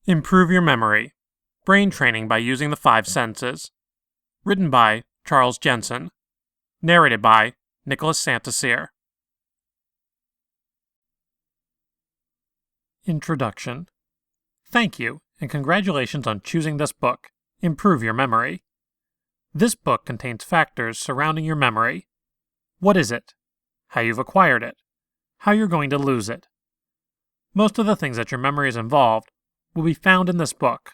Improve Your Memory. Brain Training by Using the Five Senses. Written by Charles Jensen. Narrated by Nicholas Santaseer. Introduction. Thank you, and congratulations on choosing this book, Improve Your Memory. This book contains factors surrounding your memory. What is it? How you've acquired it? How you're going to lose it? Most of the things that your memory is involved will be found in this book.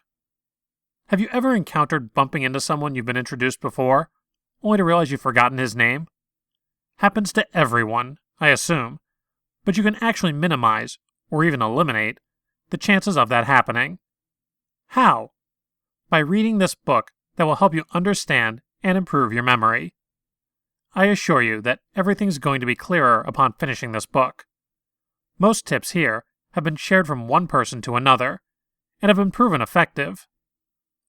Have you ever encountered bumping into someone you've been introduced before, only to realize you've forgotten his name? Happens to everyone, I assume, but you can actually minimize, or even eliminate, the chances of that happening. How? By reading this book that will help you understand and improve your memory. I assure you that everything's going to be clearer upon finishing this book. Most tips here have been shared from one person to another, and have been proven effective.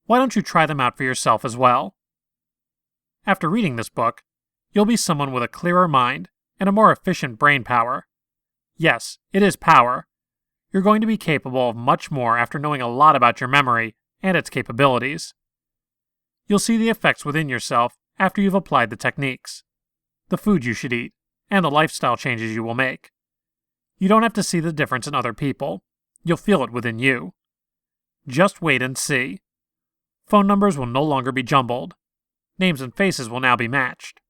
Why don't you try them out for yourself as well? After reading this book, you'll be someone with a clearer mind and a more efficient brain power. Yes, it is power. You're going to be capable of much more after knowing a lot about your memory and its capabilities. You'll see the effects within yourself after you've applied the techniques, the food you should eat, and the lifestyle changes you will make. You don't have to see the difference in other people. You'll feel it within you. Just wait and see. Phone numbers will no longer be jumbled. Names and faces will now be matched.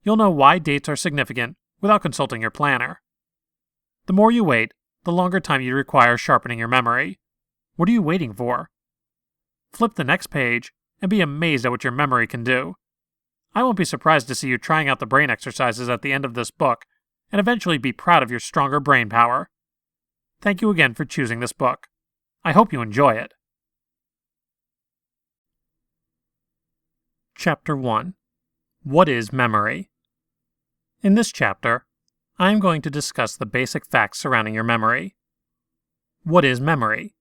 You'll know why dates are significant without consulting your planner. The more you wait, the longer time you require sharpening your memory. What are you waiting for? Flip the next page and be amazed at what your memory can do. I won't be surprised to see you trying out the brain exercises at the end of this book and eventually be proud of your stronger brain power. Thank you again for choosing this book. I hope you enjoy it. Chapter 1. What is memory? In this chapter, I am going to discuss the basic facts surrounding your memory. What is memory?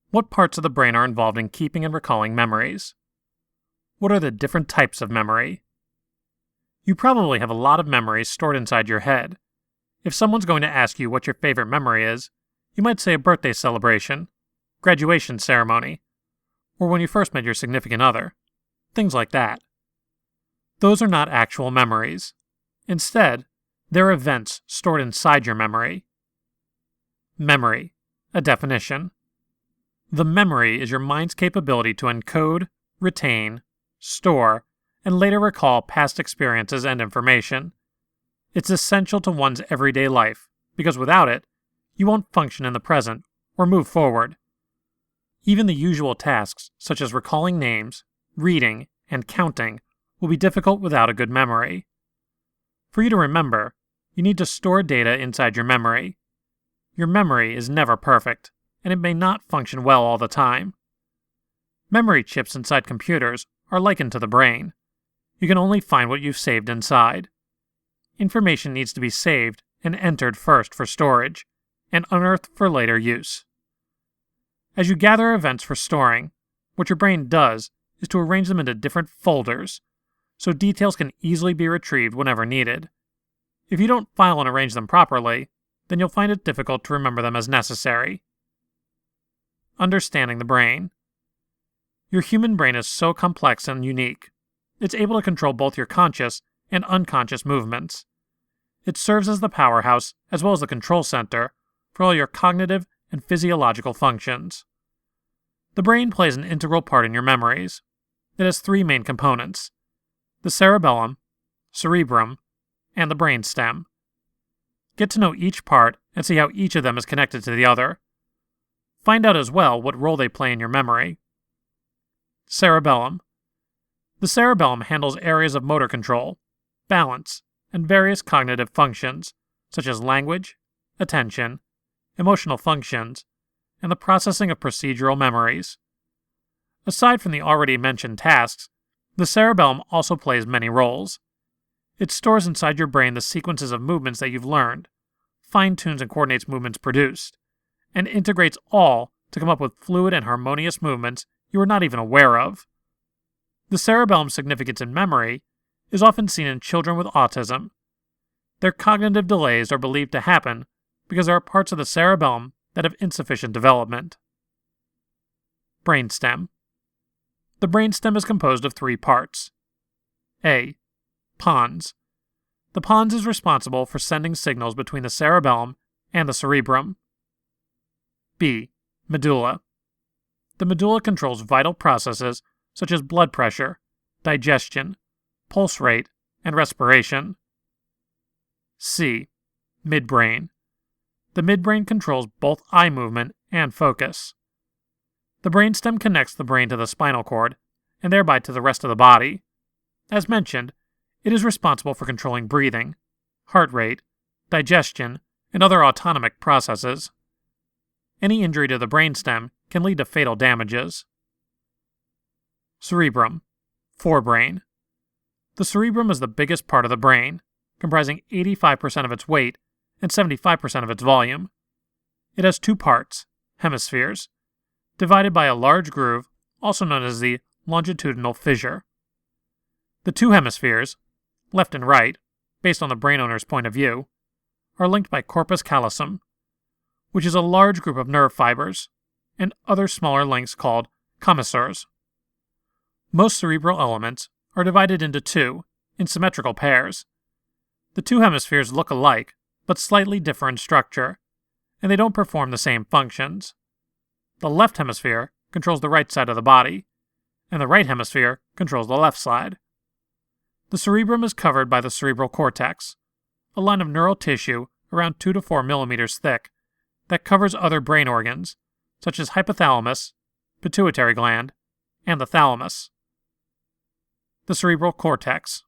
What parts of the brain are involved in keeping and recalling memories? What are the different types of memory? You probably have a lot of memories stored inside your head. If someone's going to ask you what your favorite memory is, you might say a birthday celebration, graduation ceremony, or when you first met your significant other. Things like that. Those are not actual memories. Instead, they're events stored inside your memory. Memory, a definition. The memory is your mind's capability to encode, retain, store, and later recall past experiences and information. It's essential to one's everyday life, because without it, you won't function in the present or move forward. Even the usual tasks, such as recalling names, reading, and counting, will be difficult without a good memory. For you to remember, you need to store data inside your memory. Your memory is never perfect, and it may not function well all the time. Memory chips inside computers are likened to the brain. You can only find what you've saved inside. Information needs to be saved and entered first for storage, and unearthed for later use. As you gather events for storing, what your brain does is to arrange them into different folders, so details can easily be retrieved whenever needed. If you don't file and arrange them properly, then you'll find it difficult to remember them as necessary. Understanding the brain. Your human brain is so complex and unique. It's able to control both your conscious and unconscious movements. It serves as the powerhouse as well as the control center for all your cognitive and physiological functions. The brain plays an integral part in your memories. It has three main components: the cerebellum, cerebrum, and the brainstem. Get to know each part and see how each of them is connected to the other. Find out as well what role they play in your memory. Cerebellum. The cerebellum handles areas of motor control, balance, and various cognitive functions, such as language, attention, emotional functions, and the processing of procedural memories. Aside from the already mentioned tasks, the cerebellum also plays many roles. It stores inside your brain the sequences of movements that you've learned, fine-tunes and coordinates movements produced, and integrates all to come up with fluid and harmonious movements you are not even aware of. The cerebellum's significance in memory is often seen in children with autism. Their cognitive delays are believed to happen because there are parts of the cerebellum that have insufficient development. Brainstem. The brainstem is composed of 3 parts. A. Pons. The pons is responsible for sending signals between the cerebellum and the cerebrum. B. Medulla. The medulla controls vital processes such as blood pressure, digestion, pulse rate, and respiration. C. Midbrain. The midbrain controls both eye movement and focus. The brainstem connects the brain to the spinal cord, and thereby to the rest of the body. As mentioned, it is responsible for controlling breathing, heart rate, digestion, and other autonomic processes. Any injury to the brainstem can lead to fatal damages. Cerebrum, forebrain. The cerebrum is the biggest part of the brain, comprising 85% of its weight and 75% of its volume. It has 2 parts, hemispheres, divided by a large groove, also known as the longitudinal fissure. The 2 hemispheres, left and right, based on the brain owner's point of view, are linked by corpus callosum, which is a large group of nerve fibers, and other smaller links called commissures. Most cerebral elements are divided into 2, in symmetrical pairs. The 2 hemispheres look alike, but slightly differ in structure, and they don't perform the same functions. The left hemisphere controls the right side of the body, and the right hemisphere controls the left side. The cerebrum is covered by the cerebral cortex, a line of neural tissue around 2 to 4 millimeters thick that covers other brain organs, such as hypothalamus, pituitary gland, and the thalamus. The cerebral cortex.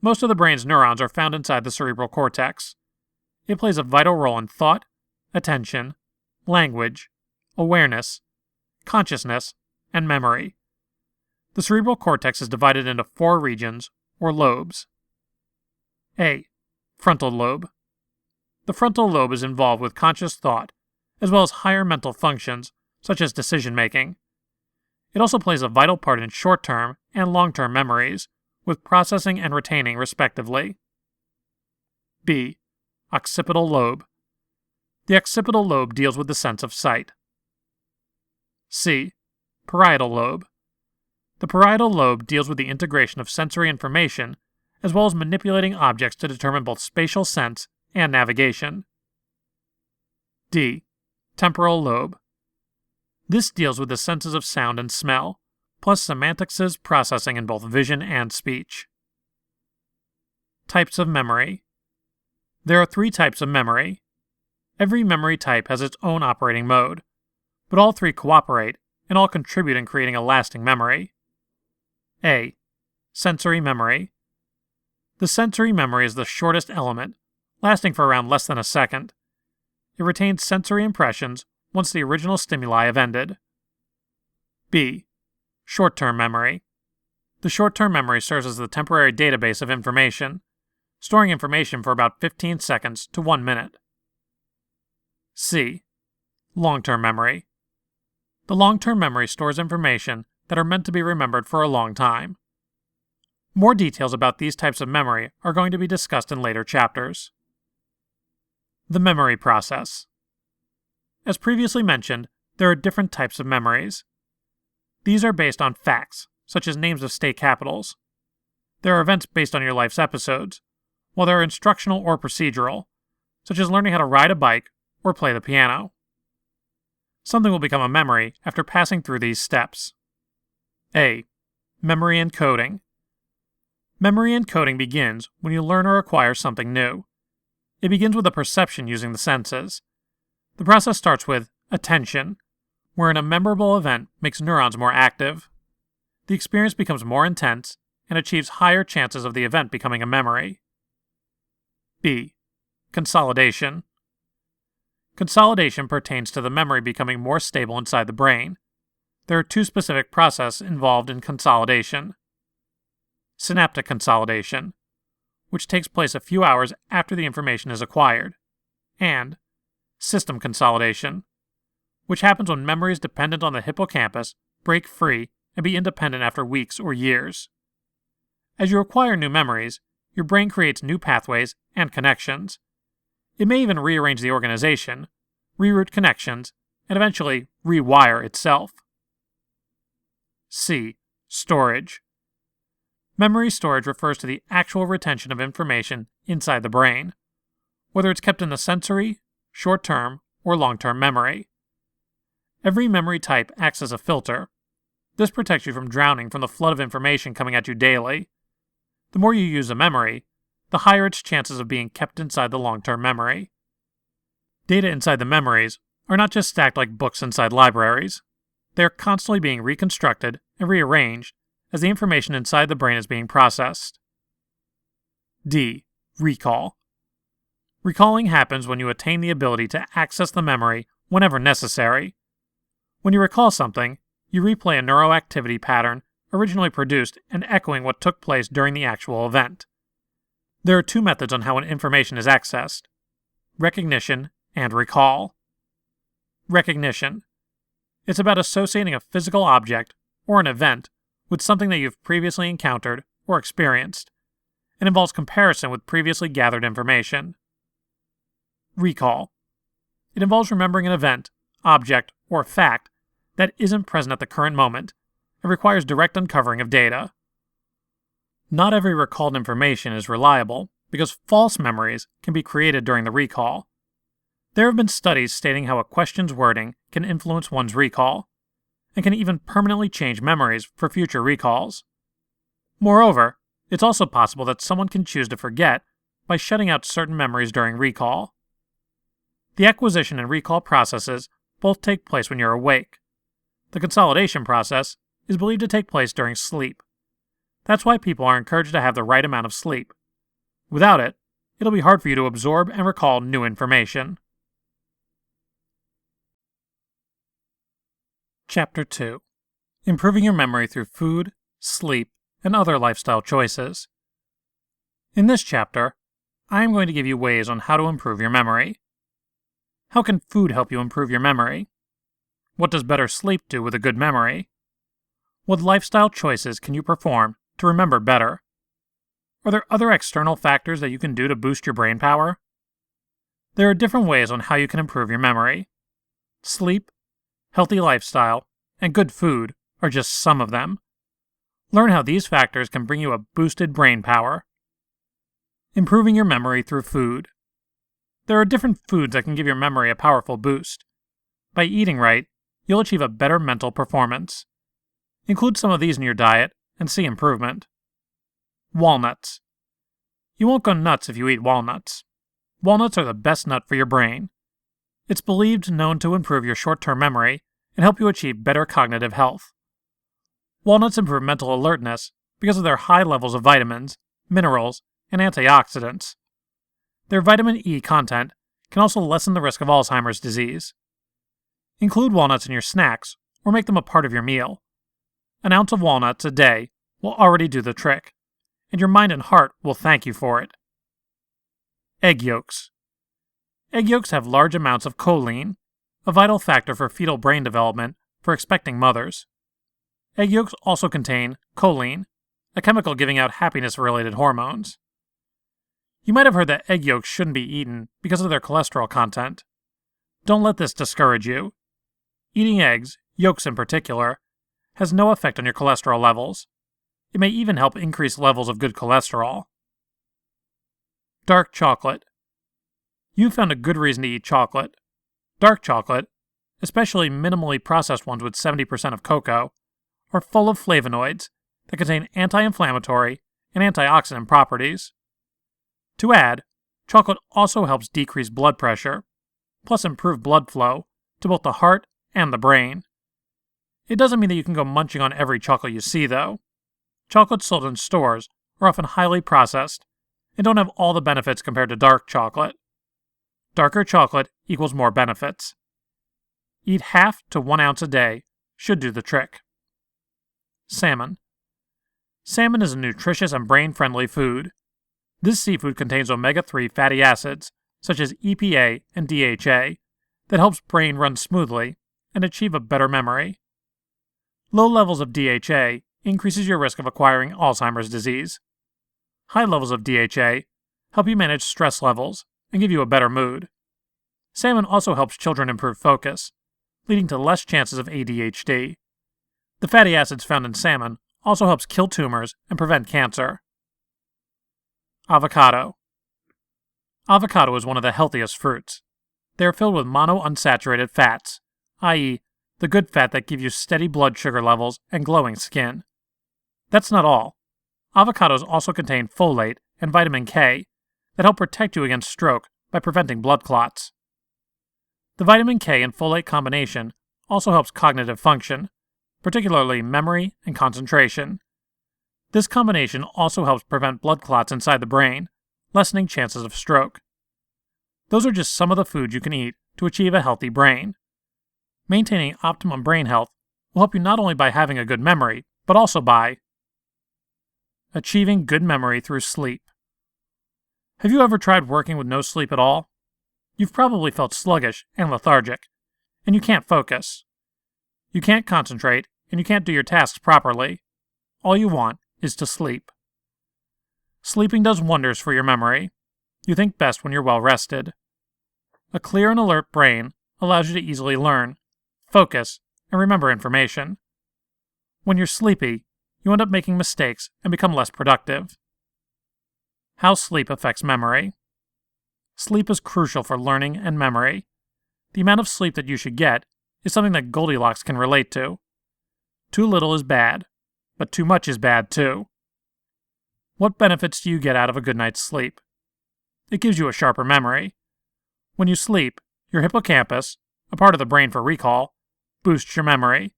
Most of the brain's neurons are found inside the cerebral cortex. It plays a vital role in thought, attention, language, awareness, consciousness, and memory. The cerebral cortex is divided into 4 regions, or lobes. A. Frontal lobe. The frontal lobe is involved with conscious thought, as well as higher mental functions, such as decision-making. It also plays a vital part in short-term and long-term memories, with processing and retaining respectively. B. Occipital lobe. The occipital lobe deals with the sense of sight. C. Parietal lobe. The parietal lobe deals with the integration of sensory information, as well as manipulating objects to determine both spatial sense and navigation. D. Temporal lobe. This deals with the senses of sound and smell, plus semantics' processing in both vision and speech. Types of memory. There are 3 types of memory. Every memory type has its own operating mode, but all 3 cooperate and all contribute in creating a lasting memory. A. Sensory memory. The sensory memory is the shortest element, lasting for around less than a second. It retains sensory impressions once the original stimuli have ended. B. Short-term memory. The short-term memory serves as the temporary database of information, storing information for about 15 seconds to 1 minute. C. Long-term memory. The long-term memory stores information that are meant to be remembered for a long time. More details about these types of memory are going to be discussed in later chapters. The memory process. As previously mentioned, there are different types of memories. These are based on facts, such as names of state capitals. There are events based on your life's episodes, while there are instructional or procedural, such as learning how to ride a bike or play the piano. Something will become a memory after passing through these steps. A. Memory encoding. Memory encoding begins when you learn or acquire something new. It begins with a perception using the senses. The process starts with attention, wherein a memorable event makes neurons more active. The experience becomes more intense and achieves higher chances of the event becoming a memory. B. Consolidation. Consolidation pertains to the memory becoming more stable inside the brain. There are 2 specific processes involved in consolidation. Synaptic consolidation, which takes place a few hours after the information is acquired, and system consolidation, which happens when memories dependent on the hippocampus break free and be independent after weeks or years. As you acquire new memories, your brain creates new pathways and connections. It may even rearrange the organization, reroute connections, and eventually rewire itself. C. Storage. Memory storage refers to the actual retention of information inside the brain, whether it's kept in the sensory, short-term, or long-term memory. Every memory type acts as a filter. This protects you from drowning from the flood of information coming at you daily. The more you use a memory, the higher its chances of being kept inside the long-term memory. Data inside the memories are not just stacked like books inside libraries. They are constantly being reconstructed and rearranged as the information inside the brain is being processed. D. Recall. Recalling happens when you attain the ability to access the memory whenever necessary. When you recall something, you replay a neuroactivity pattern originally produced and echoing what took place during the actual event. There are two methods on how an information is accessed: recognition and recall. Recognition. It's about associating a physical object or an event with something that you've previously encountered or experienced, and involves comparison with previously gathered information. Recall. It involves remembering an event, object, or fact that isn't present at the current moment and requires direct uncovering of data. Not every recalled information is reliable because false memories can be created during the recall. There have been studies stating how a question's wording can influence one's recall, and can even permanently change memories for future recalls. Moreover, it's also possible that someone can choose to forget by shutting out certain memories during recall. The acquisition and recall processes both take place when you're awake. The consolidation process is believed to take place during sleep. That's why people are encouraged to have the right amount of sleep. Without it, it'll be hard for you to absorb and recall new information. Chapter 2. Improving your memory through food, sleep, and other lifestyle choices. In this chapter, I am going to give you ways on how to improve your memory. How can food help you improve your memory? What does better sleep do with a good memory? What lifestyle choices can you perform to remember better? Are there other external factors that you can do to boost your brain power? There are different ways on how you can improve your memory. Sleep, healthy lifestyle, and good food are just some of them. Learn how these factors can bring you a boosted brain power. Improving your memory through food. There are different foods that can give your memory a powerful boost. By eating right, you'll achieve a better mental performance. Include some of these in your diet and see improvement. Walnuts. You won't go nuts if you eat walnuts. Walnuts are the best nut for your brain. It's believed known to improve your short-term memory and help you achieve better cognitive health. Walnuts improve mental alertness because of their high levels of vitamins, minerals, and antioxidants. Their vitamin E content can also lessen the risk of Alzheimer's disease. Include walnuts in your snacks or make them a part of your meal. An ounce of walnuts a day will already do the trick, and your mind and heart will thank you for it. Egg yolks. Egg yolks have large amounts of choline, a vital factor for fetal brain development for expecting mothers. Egg yolks also contain choline, a chemical giving out happiness-related hormones. You might have heard that egg yolks shouldn't be eaten because of their cholesterol content. Don't let this discourage you. Eating eggs, yolks in particular, has no effect on your cholesterol levels. It may even help increase levels of good cholesterol. Dark chocolate. You found a good reason to eat chocolate. Dark chocolate, especially minimally processed ones with 70% of cocoa, are full of flavonoids that contain anti-inflammatory and antioxidant properties. To add, chocolate also helps decrease blood pressure, plus improve blood flow to both the heart and the brain. It doesn't mean that you can go munching on every chocolate you see, though. Chocolates sold in stores are often highly processed and don't have all the benefits compared to dark chocolate. Darker chocolate equals more benefits. Eat half to 1 ounce a day should do the trick. Salmon. Salmon is a nutritious and brain-friendly food. This seafood contains omega-3 fatty acids, such as EPA and DHA, that helps brain run smoothly and achieve a better memory. Low levels of DHA increases your risk of acquiring Alzheimer's disease. High levels of DHA help you manage stress levels and give you a better mood. Salmon also helps children improve focus, leading to less chances of ADHD. The fatty acids found in salmon also helps kill tumors and prevent cancer. Avocado. Avocado is one of the healthiest fruits. They are filled with monounsaturated fats, i.e., the good fat that gives you steady blood sugar levels and glowing skin. That's not all. Avocados also contain folate and vitamin K that help protect you against stroke by preventing blood clots. The vitamin K and folate combination also helps cognitive function, particularly memory and concentration. This combination also helps prevent blood clots inside the brain, lessening chances of stroke. Those are just some of the foods you can eat to achieve a healthy brain. Maintaining optimum brain health will help you not only by having a good memory, but also by achieving good memory through sleep. Have you ever tried working with no sleep at all? You've probably felt sluggish and lethargic, and you can't focus. You can't concentrate, and you can't do your tasks properly. All you want is to sleep. Sleeping does wonders for your memory. You think best when you're well rested. A clear and alert brain allows you to easily learn, focus, and remember information. When you're sleepy, you end up making mistakes and become less productive. How sleep affects memory. Sleep is crucial for learning and memory. The amount of sleep that you should get is something that Goldilocks can relate to. Too little is bad, but too much is bad too. What benefits do you get out of a good night's sleep? It gives you a sharper memory. When you sleep, your hippocampus, a part of the brain for recall, boosts your memory.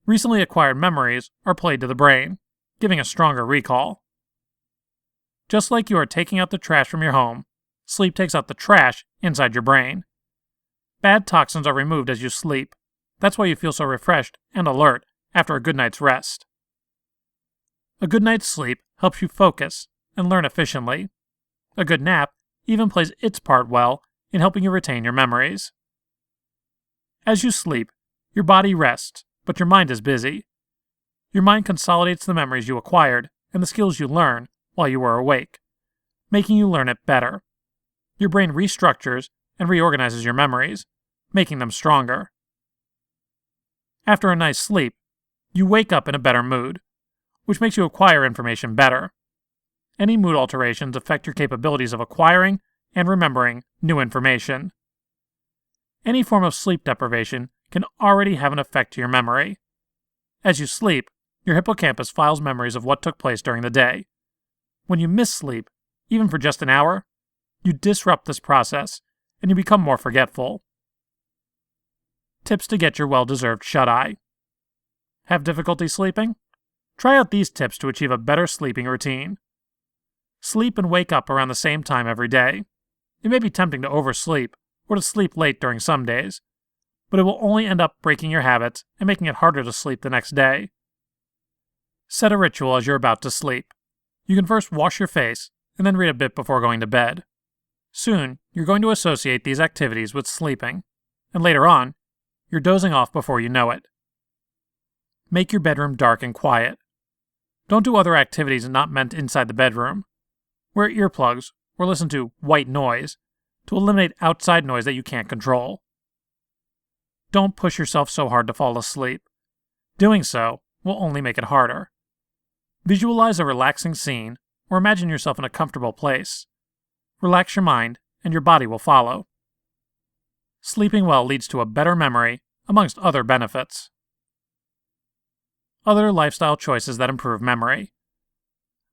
Recently acquired memories are played to the brain, giving a stronger recall. Just like you are taking out the trash from your home, sleep takes out the trash inside your brain. Bad toxins are removed as you sleep. That's why you feel so refreshed and alert after a good night's rest. A good night's sleep helps you focus and learn efficiently. A good nap even plays its part well in helping you retain your memories. As you sleep, your body rests, but your mind is busy. Your mind consolidates the memories you acquired and the skills you learn while you were awake, making you learn it better. Your brain restructures and reorganizes your memories, making them stronger. After a nice sleep, you wake up in a better mood, which makes you acquire information better. Any mood alterations affect your capabilities of acquiring and remembering new information. Any form of sleep deprivation can already have an effect to your memory. As you sleep, your hippocampus files memories of what took place during the day. When you miss sleep, even for just an hour, you disrupt this process and you become more forgetful. Tips to get your well-deserved shut-eye. Have difficulty sleeping? Try out these tips to achieve a better sleeping routine. Sleep and wake up around the same time every day. It may be tempting to oversleep or to sleep late during some days, but it will only end up breaking your habits and making it harder to sleep the next day. Set a ritual as you're about to sleep. You can first wash your face and then read a bit before going to bed. Soon, you're going to associate these activities with sleeping, and later on, you're dozing off before you know it. Make your bedroom dark and quiet. Don't do other activities not meant inside the bedroom. Wear earplugs or listen to white noise to eliminate outside noise that you can't control. Don't push yourself so hard to fall asleep. Doing so will only make it harder. Visualize a relaxing scene or imagine yourself in a comfortable place. Relax your mind and your body will follow. Sleeping well leads to a better memory, amongst other benefits. Other lifestyle choices that improve memory.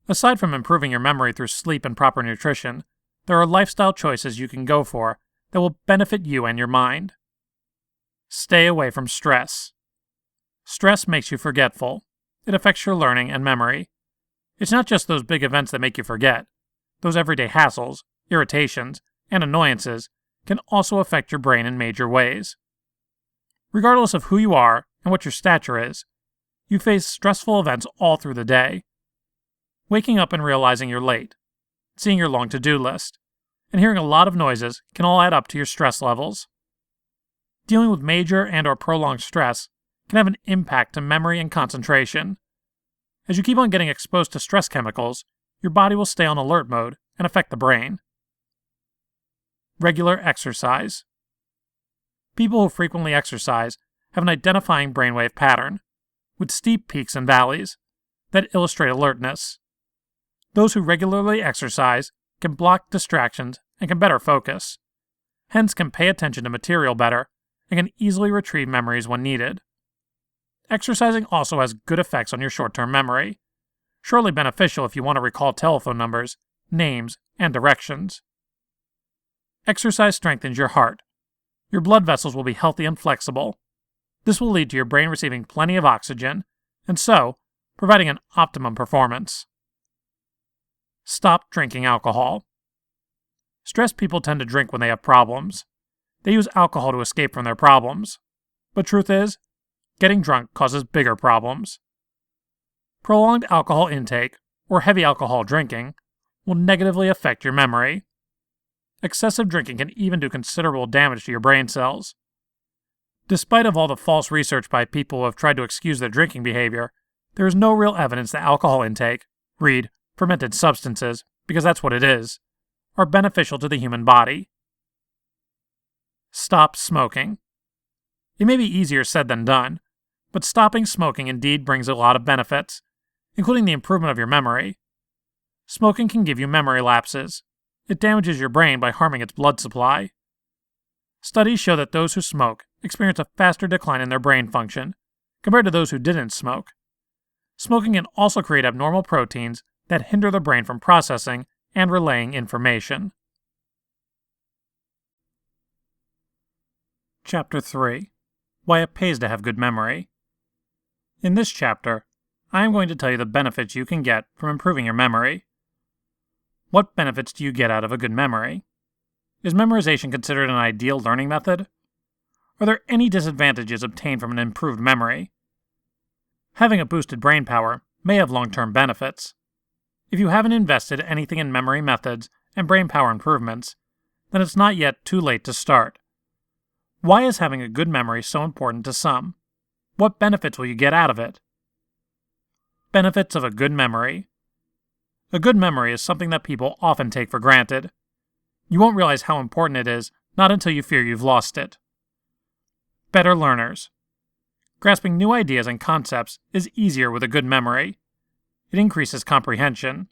Aside from improving your memory through sleep and proper nutrition, there are lifestyle choices you can go for that will benefit you and your mind. Stay away from stress. Stress makes you forgetful. It affects your learning and memory. It's not just those big events that make you forget. Those everyday hassles, irritations, and annoyances can also affect your brain in major ways. Regardless of who you are and what your stature is, you face stressful events all through the day. Waking up and realizing you're late, seeing your long to-do list, and hearing a lot of noises can all add up to your stress levels. Dealing with major and/or prolonged stress can have an impact to memory and concentration. As you keep on getting exposed to stress chemicals, your body will stay on alert mode and affect the brain. Regular exercise. People who frequently exercise have an identifying brainwave pattern. with steep peaks and valleys that illustrate alertness. Those who regularly exercise can block distractions and can better focus, hence can pay attention to material better and can easily retrieve memories when needed. Exercising also has good effects on your short-term memory, surely beneficial if you want to recall telephone numbers, names, and directions. Exercise strengthens your heart. Your blood vessels will be healthy and flexible. This will lead to your brain receiving plenty of oxygen, and so, providing an optimum performance. Stop drinking alcohol. Stressed people tend to drink when they have problems. They use alcohol to escape from their problems. But truth is, getting drunk causes bigger problems. Prolonged alcohol intake, or heavy alcohol drinking, will negatively affect your memory. Excessive drinking can even do considerable damage to your brain cells. Despite of all the false research by people who have tried to excuse their drinking behavior, there is no real evidence that alcohol intake, read fermented substances, because that's what it is, are beneficial to the human body. Stop smoking. It may be easier said than done, but stopping smoking indeed brings a lot of benefits, including the improvement of your memory. Smoking can give you memory lapses. It damages your brain by harming its blood supply. Studies show that those who smoke experience a faster decline in their brain function compared to those who didn't smoke. Smoking can also create abnormal proteins that hinder the brain from processing and relaying information. Chapter 3. Why it pays to have good memory. In this chapter, I am going to tell you the benefits you can get from improving your memory. What benefits do you get out of a good memory? Is memorization considered an ideal learning method? Are there any disadvantages obtained from an improved memory? Having a boosted brain power may have long-term benefits. If you haven't invested anything in memory methods and brain power improvements, then it's not yet too late to start. Why is having a good memory so important to some? What benefits will you get out of it? Benefits of a good memory. A good memory is something that people often take for granted. You won't realize how important it is not until you fear you've lost it. Better learners. Grasping new ideas and concepts is easier with a good memory. It increases comprehension.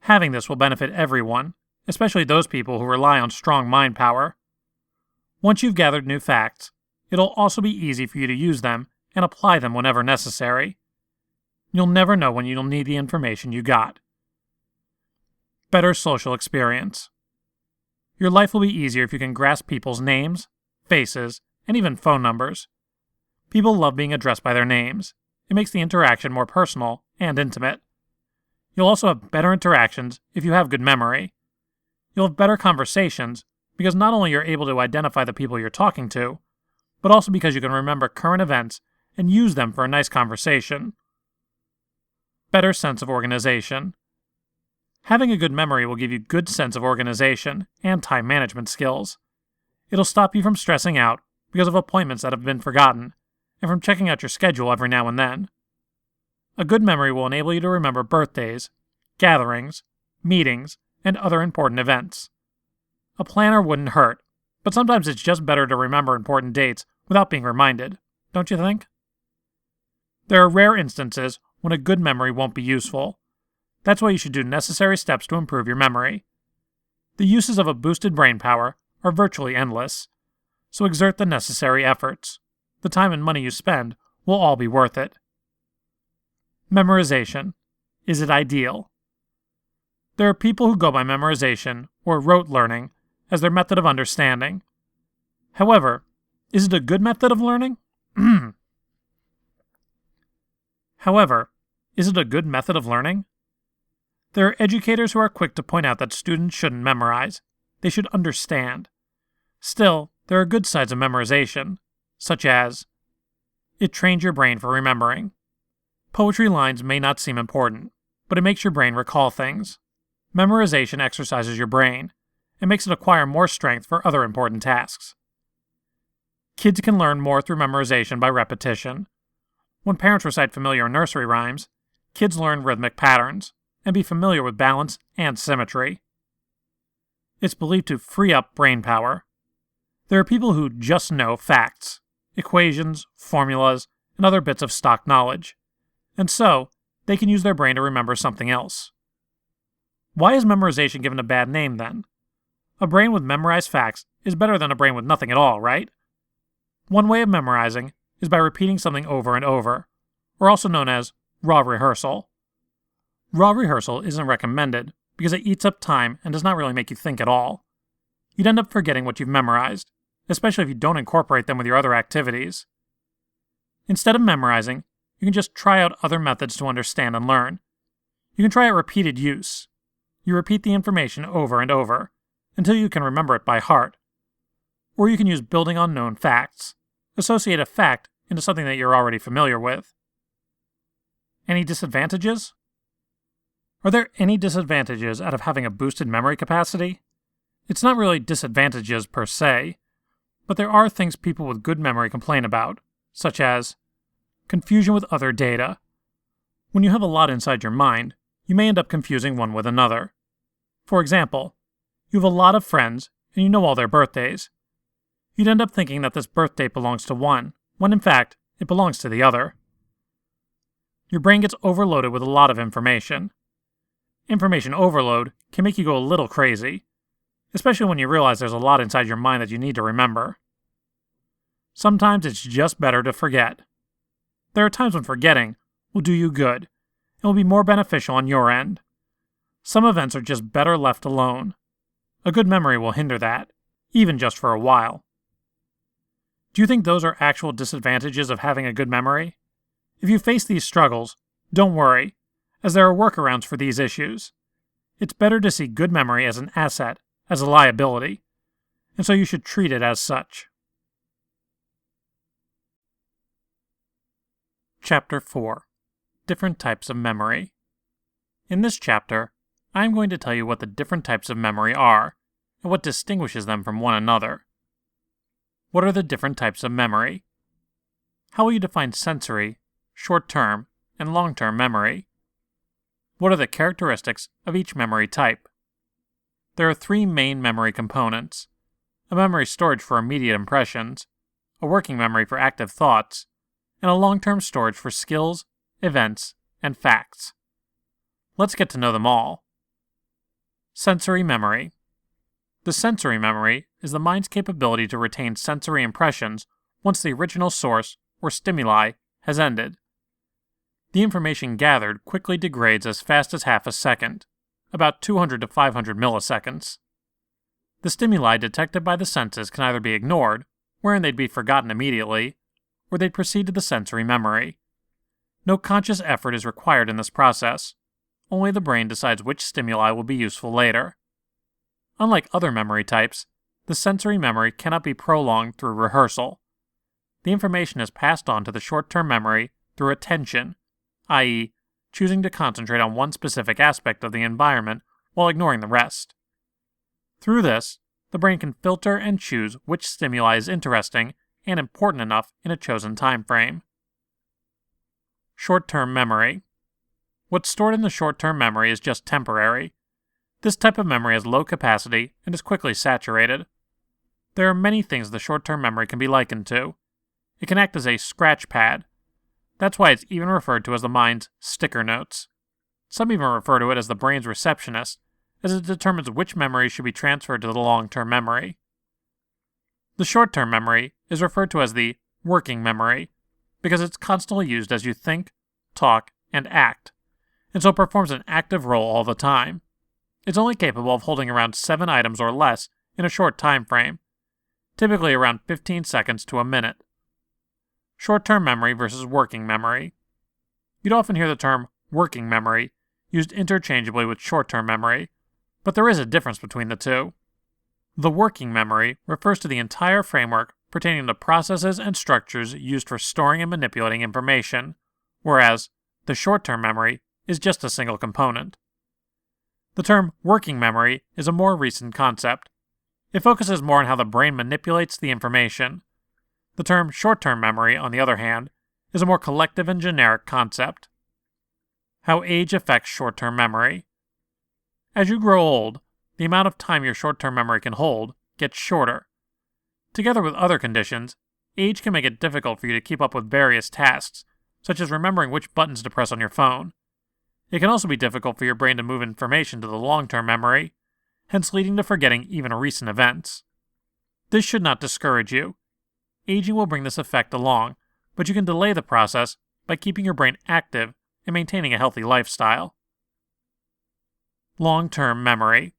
Having this will benefit everyone, especially those people who rely on strong mind power. Once you've gathered new facts, it'll also be easy for you to use them and apply them whenever necessary. You'll never know when you'll need the information you got. Better social experience. Your life will be easier if you can grasp people's names, faces, and even phone numbers. People love being addressed by their names. It makes the interaction more personal and intimate. You'll also have better interactions if you have good memory. You'll have better conversations because not only you're able to identify the people you're talking to, but also because you can remember current events and use them for a nice conversation. Better sense of organization. Having a good memory will give you good sense of organization and time management skills. It'll stop you from stressing out because of appointments that have been forgotten, and from checking out your schedule every now and then. A good memory will enable you to remember birthdays, gatherings, meetings, and other important events. A planner wouldn't hurt, but sometimes it's just better to remember important dates without being reminded, don't you think? There are rare instances when a good memory won't be useful. That's why you should do necessary steps to improve your memory. The uses of a boosted brain power are virtually endless, so exert the necessary efforts. The time and money you spend will all be worth it. Memorization. Is it ideal? There are people who go by memorization, or rote learning, as their method of understanding. However, is it a good method of learning? However, is it a good method of learning? There are educators who are quick to point out that students shouldn't memorize. They should understand. Still, there are good sides of memorization, such as it trains your brain for remembering. Poetry lines may not seem important, but it makes your brain recall things. Memorization exercises your brain. It makes it acquire more strength for other important tasks. Kids can learn more through memorization by repetition. When parents recite familiar nursery rhymes, kids learn rhythmic patterns and be familiar with balance and symmetry. It's believed to free up brain power. There are people who just know facts, equations, formulas, and other bits of stock knowledge, and so they can use their brain to remember something else. Why is memorization given a bad name, then? A brain with memorized facts is better than a brain with nothing at all, right? One way of memorizing is by repeating something over and over, or also known as raw rehearsal. Raw rehearsal isn't recommended because it eats up time and does not really make you think at all. You'd end up forgetting what you've memorized, especially if you don't incorporate them with your other activities. Instead of memorizing, you can just try out other methods to understand and learn. You can try out repeated use. You repeat the information over and over, until you can remember it by heart. Or you can use building on known facts. Associate a fact into something that you're already familiar with. Any disadvantages? Are there any disadvantages out of having a boosted memory capacity? It's not really disadvantages per se, but there are things people with good memory complain about, such as confusion with other data. When you have a lot inside your mind, you may end up confusing one with another. For example, you have a lot of friends and you know all their birthdays. You'd end up thinking that this birthday belongs to one, when in fact, it belongs to the other. Your brain gets overloaded with a lot of information. Information overload can make you go a little crazy, especially when you realize there's a lot inside your mind that you need to remember. Sometimes it's just better to forget. There are times when forgetting will do you good and will be more beneficial on your end. Some events are just better left alone. A good memory will hinder that, even just for a while. Do you think those are actual disadvantages of having a good memory? If you face these struggles, don't worry, as there are workarounds for these issues. It's better to see good memory as an asset, as a liability, and so you should treat it as such. Chapter 4. Different Types of Memory. In this chapter, I am going to tell you what the different types of memory are, and what distinguishes them from one another. What are the different types of memory? How will you define sensory, short-term, and long-term memory? What are the characteristics of each memory type? There are three main memory components: a memory storage for immediate impressions, a working memory for active thoughts, and a long-term storage for skills, events, and facts. Let's get to know them all. Sensory memory. The sensory memory is the mind's capability to retain sensory impressions once the original source, or stimuli, has ended. The information gathered quickly degrades as fast as half a second, about 200 to 500 milliseconds. The stimuli detected by the senses can either be ignored, wherein they'd be forgotten immediately, or they'd proceed to the sensory memory. No conscious effort is required in this process. Only the brain decides which stimuli will be useful later. Unlike other memory types, the sensory memory cannot be prolonged through rehearsal. The information is passed on to the short-term memory through attention, i.e., choosing to concentrate on one specific aspect of the environment while ignoring the rest. Through this, the brain can filter and choose which stimuli is interesting and important enough in a chosen time frame. Short-term memory. What's stored in the short-term memory is just temporary. This type of memory has low capacity and is quickly saturated. There are many things the short-term memory can be likened to. It can act as a scratch pad. That's why it's even referred to as the mind's sticker notes. Some even refer to it as the brain's receptionist, as it determines which memories should be transferred to the long-term memory. The short-term memory is referred to as the working memory, because it's constantly used as you think, talk, and act, and so performs an active role all the time. It's only capable of holding around 7 items or less in a short time frame, typically around 15 seconds to a minute. Short-term memory versus working memory. You'd often hear the term working memory used interchangeably with short-term memory, but there is a difference between the two. The working memory refers to the entire framework pertaining to processes and structures used for storing and manipulating information, whereas the short-term memory is just a single component. The term working memory is a more recent concept. It focuses more on how the brain manipulates the information. The term short-term memory, on the other hand, is a more collective and generic concept. How age affects short-term memory. As you grow old, the amount of time your short-term memory can hold gets shorter. Together with other conditions, Age can make it difficult for you to keep up with various tasks, such as remembering which buttons to press on your phone. It can also be difficult for your brain to move information to the long-term memory, hence leading to forgetting even recent events. This should not discourage you. Aging will bring this effect along, but you can delay the process by keeping your brain active and maintaining a healthy lifestyle. Long-term memory.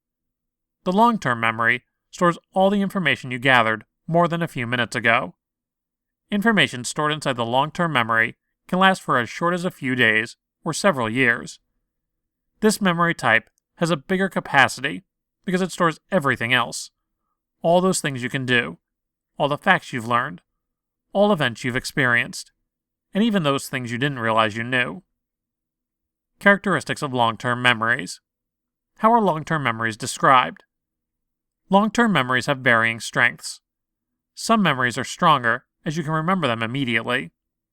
The long-term memory stores all the information you gathered more than a few minutes ago. Information stored inside the long-term memory can last for as short as a few days or several years. This memory type has a bigger capacity because it stores everything else. All those things you can do, all the facts you've learned, all events you've experienced, and even those things you didn't realize you knew. Characteristics of long-term memories. How are long-term memories described? Long-term memories have varying strengths. Some memories are stronger, as you can remember them immediately,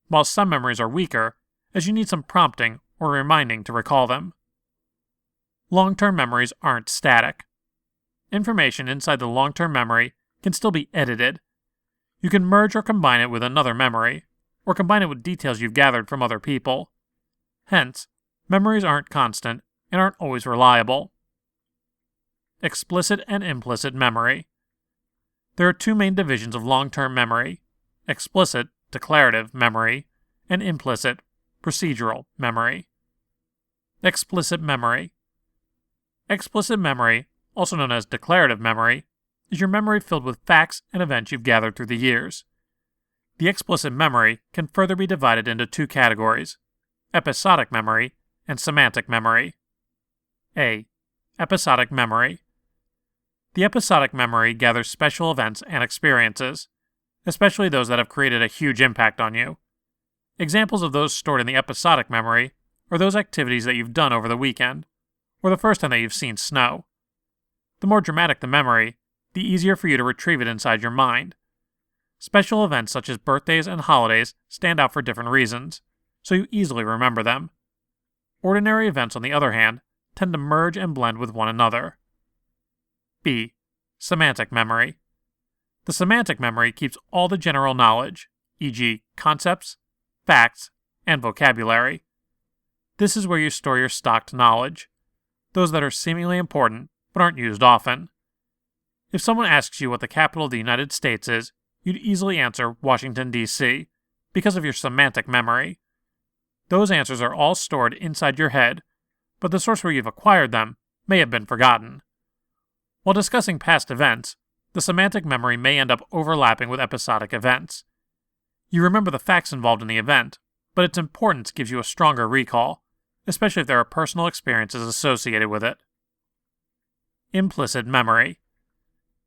while some memories are weaker, as you need some prompting or reminding to recall them. Long-term memories aren't static. Information inside the long-term memory can still be edited. You can merge or combine it with another memory, or combine it with details you've gathered from other people. Hence, memories aren't constant and aren't always reliable. Explicit and implicit memory. There are two main divisions of long-term memory: explicit, declarative memory, and implicit, procedural memory. Explicit memory. Explicit memory, also known as declarative memory, is your memory filled with facts and events you've gathered through the years. The explicit memory can further be divided into two categories: episodic memory and semantic memory. A. Episodic memory. The episodic memory gathers special events and experiences, especially those that have created a huge impact on you. Examples of those stored in the episodic memory are those activities that you've done over the weekend, or the first time that you've seen snow. The more dramatic the memory, the easier for you to retrieve it inside your mind. Special events such as birthdays and holidays stand out for different reasons, so you easily remember them. Ordinary events, on the other hand, tend to merge and blend with one another. B. Semantic memory. The semantic memory keeps all the general knowledge, e.g., concepts, facts, and vocabulary. This is where you store your stocked knowledge, those that are seemingly important but aren't used often. If someone asks you what the capital of the United States is, you'd easily answer Washington, D.C., because of your semantic memory. Those answers are all stored inside your head, but the source where you've acquired them may have been forgotten. While discussing past events, the semantic memory may end up overlapping with episodic events. You remember the facts involved in the event, but its importance gives you a stronger recall, especially if there are personal experiences associated with it. Implicit memory.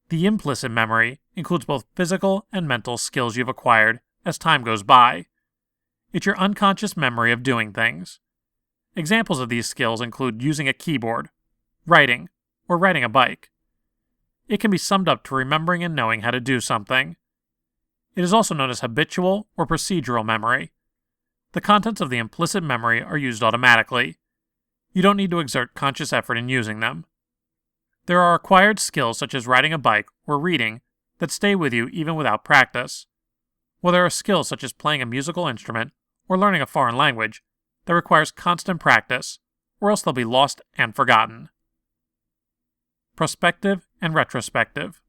The implicit memory includes both physical and mental skills you've acquired as time goes by. It's your unconscious memory of doing things. Examples of these skills include using a keyboard, writing, or riding a bike. It can be summed up to remembering and knowing how to do something. It is also known as habitual or procedural memory. The contents of the implicit memory are used automatically. You don't need to exert conscious effort in using them. There are acquired skills such as riding a bike or reading that stay with you even without practice, while there are skills such as playing a musical instrument or learning a foreign language that requires constant practice, or else they'll be lost and forgotten. Prospective and retrospective.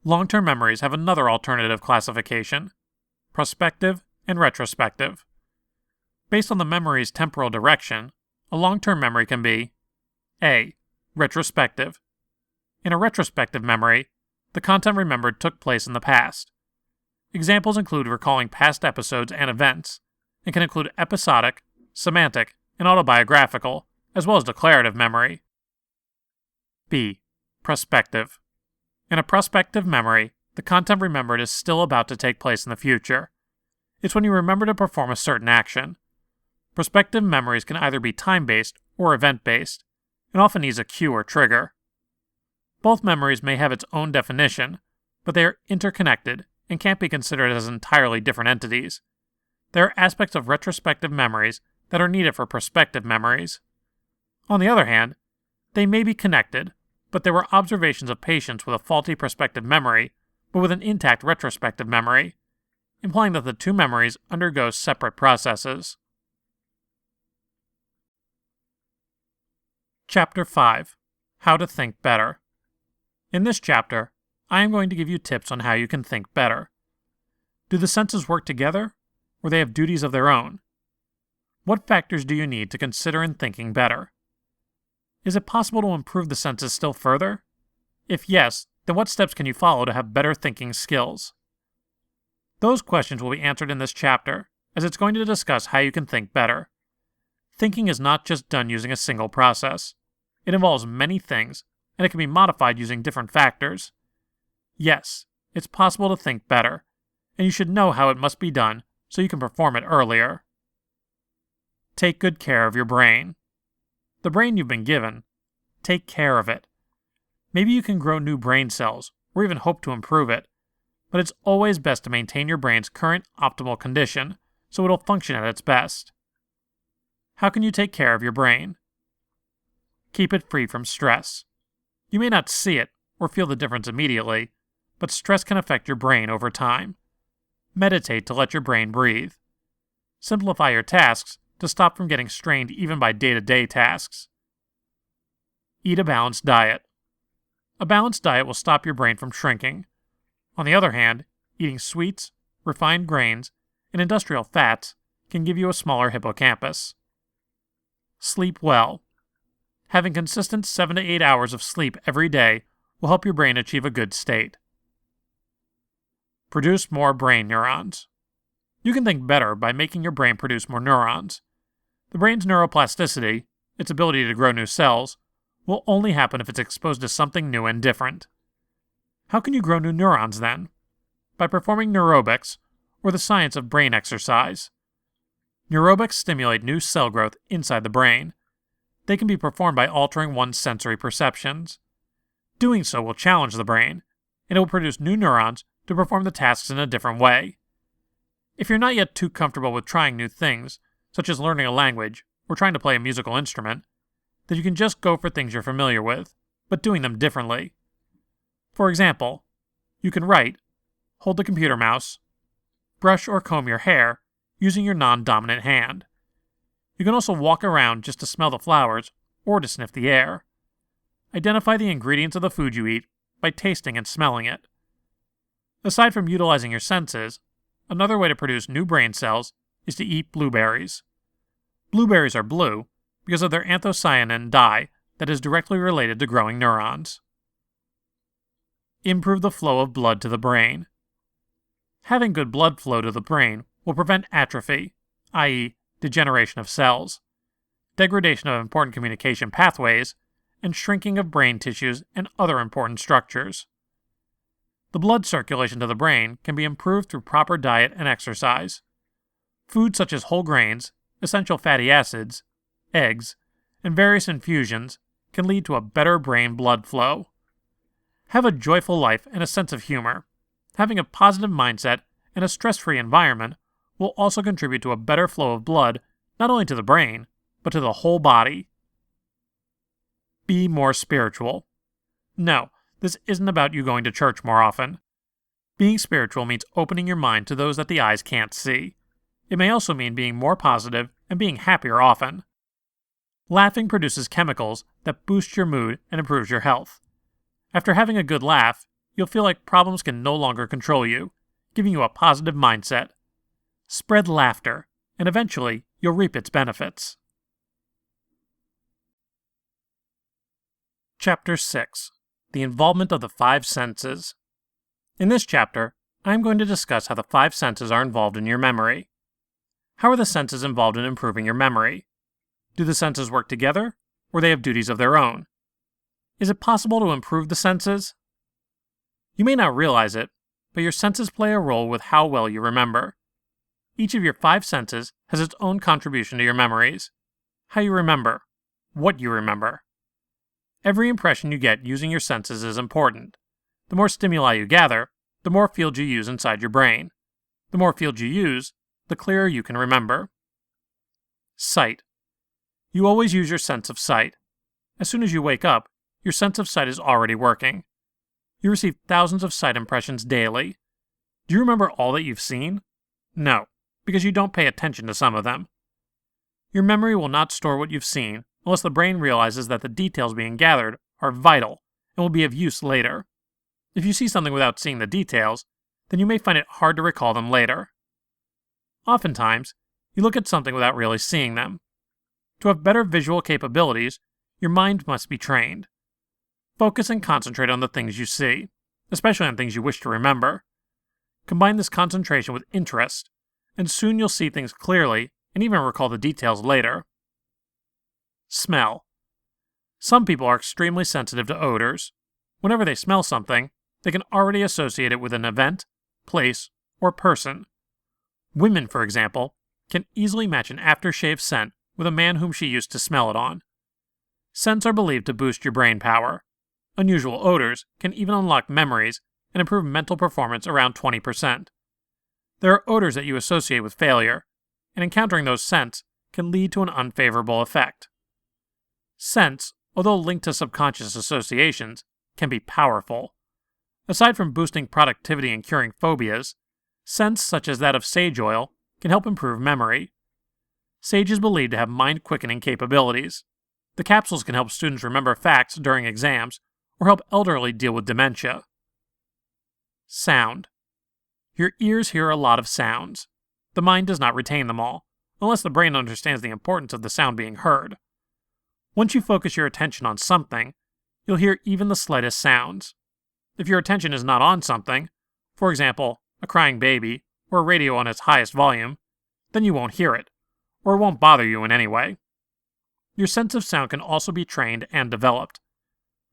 Long-term memories have another alternative classification: prospective and retrospective. Based on the memory's temporal direction, a long-term memory can be A. Retrospective. In a retrospective memory, the content remembered took place in the past. Examples include recalling past episodes and events, and can include episodic, semantic, and autobiographical, as well as declarative memory. B. Prospective. In a prospective memory, the content remembered is still about to take place in the future. It's when you remember to perform a certain action. Prospective memories can either be time-based or event-based, and often needs a cue or trigger. Both memories may have its own definition, but they are interconnected and can't be considered as entirely different entities. There are aspects of retrospective memories that are needed for prospective memories. On the other hand, they may be connected, but there were observations of patients with a faulty prospective memory but with an intact retrospective memory, implying that the two memories undergo separate processes. Chapter 5. How to Think Better. In this chapter, I am going to give you tips on how you can think better. Do the senses work together, or they have duties of their own? What factors do you need to consider in thinking better? Is it possible to improve the senses still further? If yes, then what steps can you follow to have better thinking skills? Those questions will be answered in this chapter, as it's going to discuss how you can think better. Thinking is not just done using a single process. It involves many things, and it can be modified using different factors. Yes, it's possible to think better, and you should know how it must be done so you can perform it earlier. Take good care of your brain. The brain you've been given, take care of it. Maybe you can grow new brain cells, or even hope to improve it, but it's always best to maintain your brain's current optimal condition so it'll function at its best. How can you take care of your brain? Keep it free from stress. You may not see it or feel the difference immediately, but stress can affect your brain over time. Meditate to let your brain breathe. Simplify your tasks to stop from getting strained even by day-to-day tasks. Eat a balanced diet. A balanced diet will stop your brain from shrinking. On the other hand, eating sweets, refined grains, and industrial fats can give you a smaller hippocampus. Sleep well. Having consistent 7 to 8 hours of sleep every day will help your brain achieve a good state. Produce more brain neurons. You can think better by making your brain produce more neurons. The brain's neuroplasticity, its ability to grow new cells, will only happen if it's exposed to something new and different. How can you grow new neurons then? By performing neurobics, or the science of brain exercise. Neurobics stimulate new cell growth inside the brain. They can be performed by altering one's sensory perceptions. Doing so will challenge the brain, and it will produce new neurons to perform the tasks in a different way. If you're not yet too comfortable with trying new things, such as learning a language or trying to play a musical instrument, then you can just go for things you're familiar with, but doing them differently. For example, you can write, hold the computer mouse, brush or comb your hair using your non-dominant hand. You can also walk around just to smell the flowers or to sniff the air. Identify the ingredients of the food you eat by tasting and smelling it. Aside from utilizing your senses, another way to produce new brain cells is to eat blueberries. Blueberries are blue because of their anthocyanin dye that is directly related to growing neurons. Improve the flow of blood to the brain. Having good blood flow to the brain will prevent atrophy, i.e., degeneration of cells, degradation of important communication pathways, and shrinking of brain tissues and other important structures. The blood circulation to the brain can be improved through proper diet and exercise. Foods such as whole grains, essential fatty acids, eggs, and various infusions can lead to a better brain blood flow. Have a joyful life and a sense of humor. Having a positive mindset and a stress-free environment will also contribute to a better flow of blood not only to the brain, but to the whole body. Be more spiritual. No, this isn't about you going to church more often. Being spiritual means opening your mind to those that the eyes can't see. It may also mean being more positive and being happier often. Laughing produces chemicals that boost your mood and improves your health. After having a good laugh, you'll feel like problems can no longer control you, giving you a positive mindset. Spread laughter, and eventually you'll reap its benefits. Chapter 6. The Involvement of the Five Senses. In this chapter, I am going to discuss how the five senses are involved in your memory. How are the senses involved in improving your memory? Do the senses work together, or they have duties of their own? Is it possible to improve the senses? You may not realize it, but your senses play a role with how well you remember. Each of your five senses has its own contribution to your memories. How you remember. What you remember. Every impression you get using your senses is important. The more stimuli you gather, the more fields you use inside your brain. The more fields you use, the clearer you can remember. Sight. You always use your sense of sight. As soon as you wake up, your sense of sight is already working. You receive thousands of sight impressions daily. Do you remember all that you've seen? No, because you don't pay attention to some of them. Your memory will not store what you've seen unless the brain realizes that the details being gathered are vital and will be of use later. If you see something without seeing the details, then you may find it hard to recall them later. Oftentimes, you look at something without really seeing them. To have better visual capabilities, your mind must be trained. Focus and concentrate on the things you see, especially on things you wish to remember. Combine this concentration with interest, and soon you'll see things clearly and even recall the details later. Smell. Some people are extremely sensitive to odors. Whenever they smell something, they can already associate it with an event, place, or person. Women, for example, can easily match an aftershave scent with a man whom she used to smell it on. Scents are believed to boost your brain power. Unusual odors can even unlock memories and improve mental performance around 20%. There are odors that you associate with failure, and encountering those scents can lead to an unfavorable effect. Scents, although linked to subconscious associations, can be powerful. Aside from boosting productivity and curing phobias, scents such as that of sage oil can help improve memory. Sage is believed to have mind-quickening capabilities. The capsules can help students remember facts during exams or help elderly deal with dementia. Sound. Your ears hear a lot of sounds. The mind does not retain them all, unless the brain understands the importance of the sound being heard. Once you focus your attention on something, you'll hear even the slightest sounds. If your attention is not on something, for example, a crying baby or a radio on its highest volume, then you won't hear it, or it won't bother you in any way. Your sense of sound can also be trained and developed.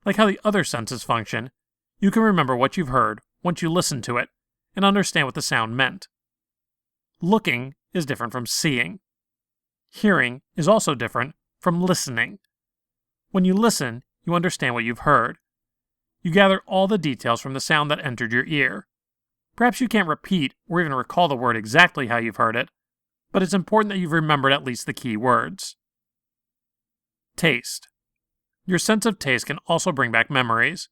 Like how the other senses function, you can remember what you've heard once you listen to it and understand what the sound meant. Looking is different from seeing. Hearing is also different from listening. When you listen, you understand what you've heard. You gather all the details from the sound that entered your ear. Perhaps you can't repeat or even recall the word exactly how you've heard it, but it's important that you've remembered at least the key words. Taste. Your sense of taste can also bring back memories.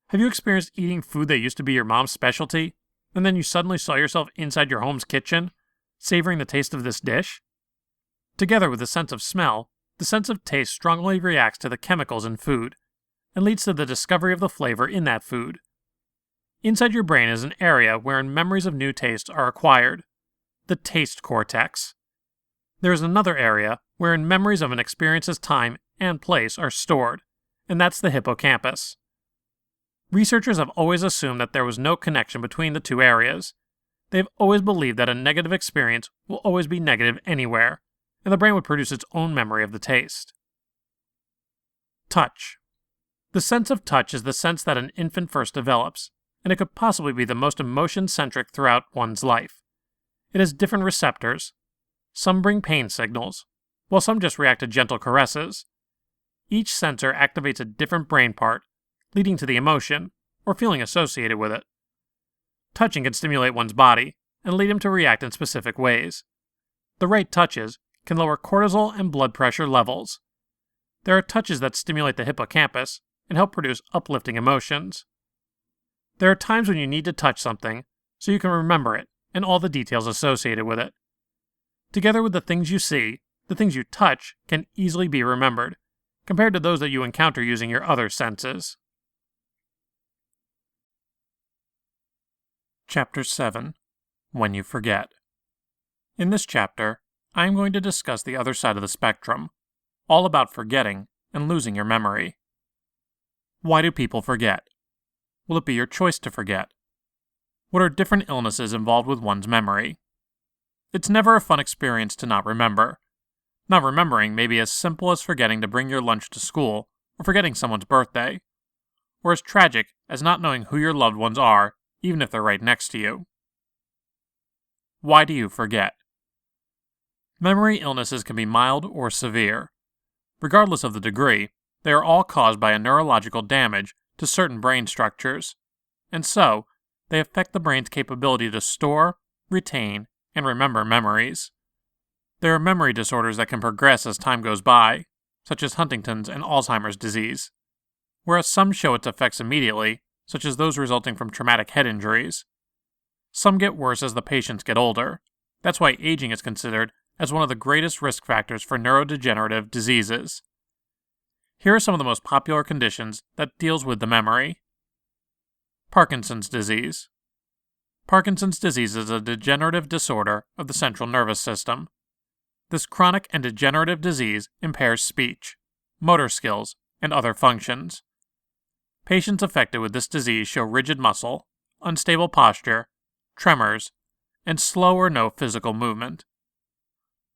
Have you experienced eating food that used to be your mom's specialty, and then you suddenly saw yourself inside your home's kitchen, savoring the taste of this dish? Together with the sense of smell, the sense of taste strongly reacts to the chemicals in food, and leads to the discovery of the flavor in that food. Inside your brain is an area wherein memories of new tastes are acquired, the taste cortex. There is another area wherein memories of an experience's time and place are stored, and that's the hippocampus. Researchers have always assumed that there was no connection between the two areas. They have always believed that a negative experience will always be negative anywhere, and the brain would produce its own memory of the taste. Touch. The sense of touch is the sense that an infant first develops, and it could possibly be the most emotion-centric throughout one's life. It has different receptors. Some bring pain signals, while some just react to gentle caresses. Each sensor activates a different brain part, leading to the emotion or feeling associated with it. Touching can stimulate one's body and lead him to react in specific ways. The right touches can lower cortisol and blood pressure levels. There are touches that stimulate the hippocampus and help produce uplifting emotions. There are times when you need to touch something so you can remember it and all the details associated with it. Together with the things you see, the things you touch can easily be remembered, compared to those that you encounter using your other senses. Chapter 7. When You Forget. In this chapter, I am going to discuss the other side of the spectrum, all about forgetting and losing your memory. Why do people forget? Will it be your choice to forget? What are different illnesses involved with one's memory? It's never a fun experience to not remember. Not remembering may be as simple as forgetting to bring your lunch to school, or forgetting someone's birthday, or as tragic as not knowing who your loved ones are, even if they're right next to you. Why do you forget? Memory illnesses can be mild or severe. Regardless of the degree, they are all caused by a neurological damage to certain brain structures, and so they affect the brain's capability to store, retain, and remember memories. There are memory disorders that can progress as time goes by, such as Huntington's and Alzheimer's disease. Whereas some show its effects immediately, such as those resulting from traumatic head injuries. Some get worse as the patients get older. That's why aging is considered as one of the greatest risk factors for neurodegenerative diseases. Here are some of the most popular conditions that deals with the memory. Parkinson's disease. Parkinson's disease is a degenerative disorder of the central nervous system. This chronic and degenerative disease impairs speech, motor skills, and other functions. Patients affected with this disease show rigid muscle, unstable posture, tremors, and slow or no physical movement.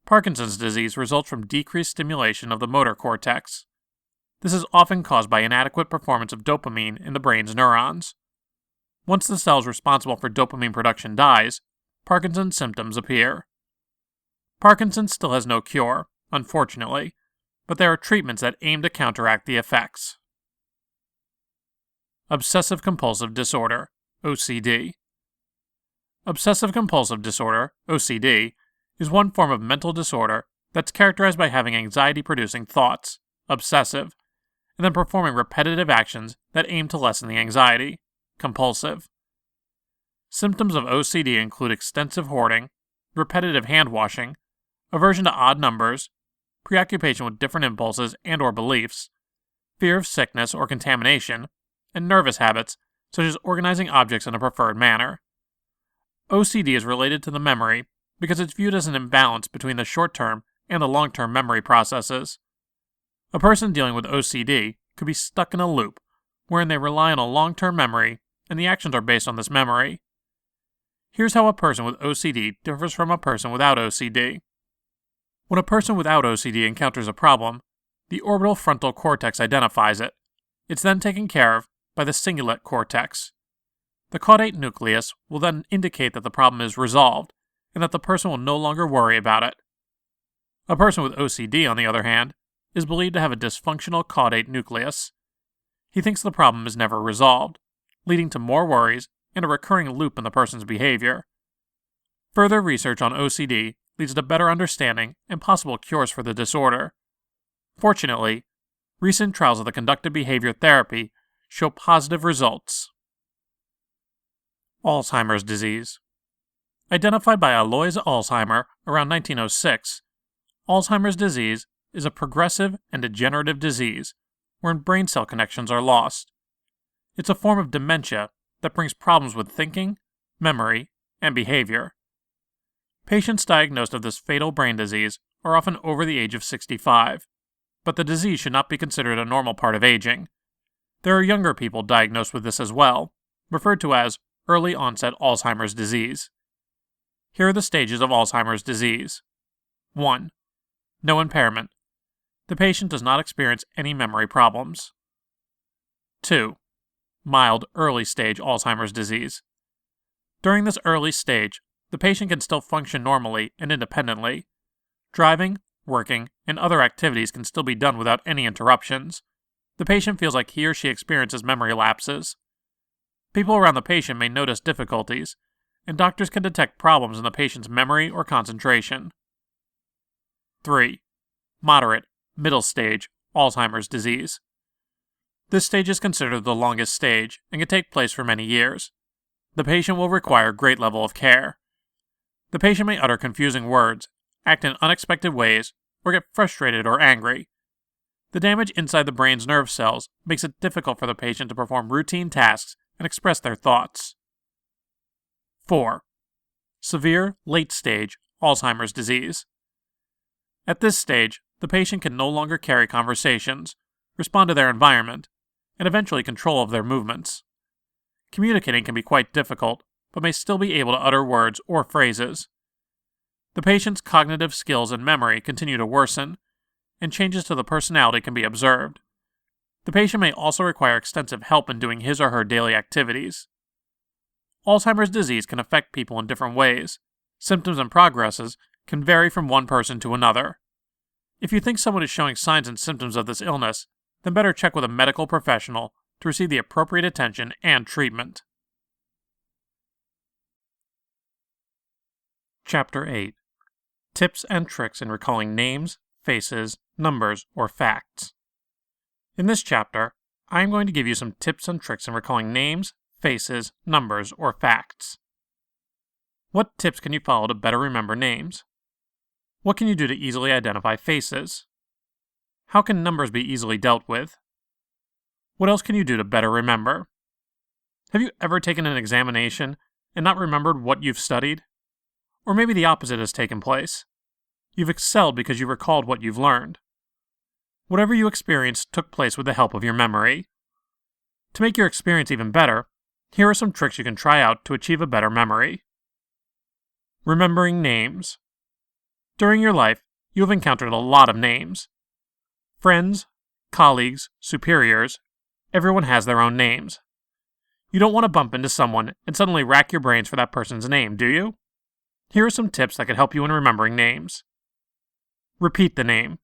Parkinson's disease results from decreased stimulation of the motor cortex. This is often caused by inadequate performance of dopamine in the brain's neurons. Once the cells responsible for dopamine production dies, Parkinson's symptoms appear. Parkinson's still has no cure, unfortunately, but there are treatments that aim to counteract the effects. Obsessive-compulsive disorder, OCD. Obsessive-compulsive disorder, OCD, is one form of mental disorder that's characterized by having anxiety-producing thoughts, obsessive, and then performing repetitive actions that aim to lessen the anxiety, compulsive. Symptoms of OCD include extensive hoarding, repetitive hand-washing, aversion to odd numbers, preoccupation with different impulses and/or beliefs, fear of sickness or contamination, and nervous habits such as organizing objects in a preferred manner. OCD is related to the memory because it's viewed as an imbalance between the short-term and the long-term memory processes. A person dealing with OCD could be stuck in a loop wherein they rely on a long-term memory and the actions are based on this memory. Here's how a person with OCD differs from a person without OCD. When a person without OCD encounters a problem, the orbital frontal cortex identifies it. It's then taken care of by the cingulate cortex. The caudate nucleus will then indicate that the problem is resolved and that the person will no longer worry about it. A person with OCD, on the other hand, is believed to have a dysfunctional caudate nucleus. He thinks the problem is never resolved, leading to more worries and a recurring loop in the person's behavior. Further research on OCD leads to better understanding and possible cures for the disorder. Fortunately, recent trials of the conductive behavior therapy show positive results. Alzheimer's disease. Identified by Alois Alzheimer around 1906, Alzheimer's disease is a progressive and degenerative disease wherein brain cell connections are lost. It's a form of dementia that brings problems with thinking, memory, and behavior. Patients diagnosed of this fatal brain disease are often over the age of 65, but the disease should not be considered a normal part of aging. There are younger people diagnosed with this as well, referred to as early onset Alzheimer's disease. Here are the stages of Alzheimer's disease. 1. No impairment. The patient does not experience any memory problems. 2. Mild early stage Alzheimer's disease. During this early stage, the patient can still function normally and independently. Driving, working, and other activities can still be done without any interruptions. The patient feels like he or she experiences memory lapses. People around the patient may notice difficulties, and doctors can detect problems in the patient's memory or concentration. 3. Moderate, middle stage Alzheimer's disease. This stage is considered the longest stage and can take place for many years. The patient will require great level of care. The patient may utter confusing words, act in unexpected ways, or get frustrated or angry. The damage inside the brain's nerve cells makes it difficult for the patient to perform routine tasks and express their thoughts. 4. Severe, late-stage Alzheimer's disease. At this stage, the patient can no longer carry conversations, respond to their environment, and eventually control of their movements. Communicating can be quite difficult, but may still be able to utter words or phrases. The patient's cognitive skills and memory continue to worsen, and changes to the personality can be observed. The patient may also require extensive help in doing his or her daily activities. Alzheimer's disease can affect people in different ways. Symptoms and progresses can vary from one person to another. If you think someone is showing signs and symptoms of this illness, then better check with a medical professional to receive the appropriate attention and treatment. Chapter 8. Tips and tricks in recalling names, faces, numbers, or facts. In this chapter, I'm going to give you some tips and tricks in recalling names, faces, numbers, or facts. What tips can you follow to better remember names? What can you do to easily identify faces? How can numbers be easily dealt with? What else can you do to better remember? Have you ever taken an examination and not remembered what you've studied? Or maybe the opposite has taken place. You've excelled because you recalled what you've learned. Whatever you experienced took place with the help of your memory. To make your experience even better, here are some tricks you can try out to achieve a better memory. Remembering names. During your life, you have encountered a lot of names. Friends, colleagues, superiors, everyone has their own names. You don't want to bump into someone and suddenly rack your brains for that person's name, do you? Here are some tips that could help you in remembering names. Repeat the name.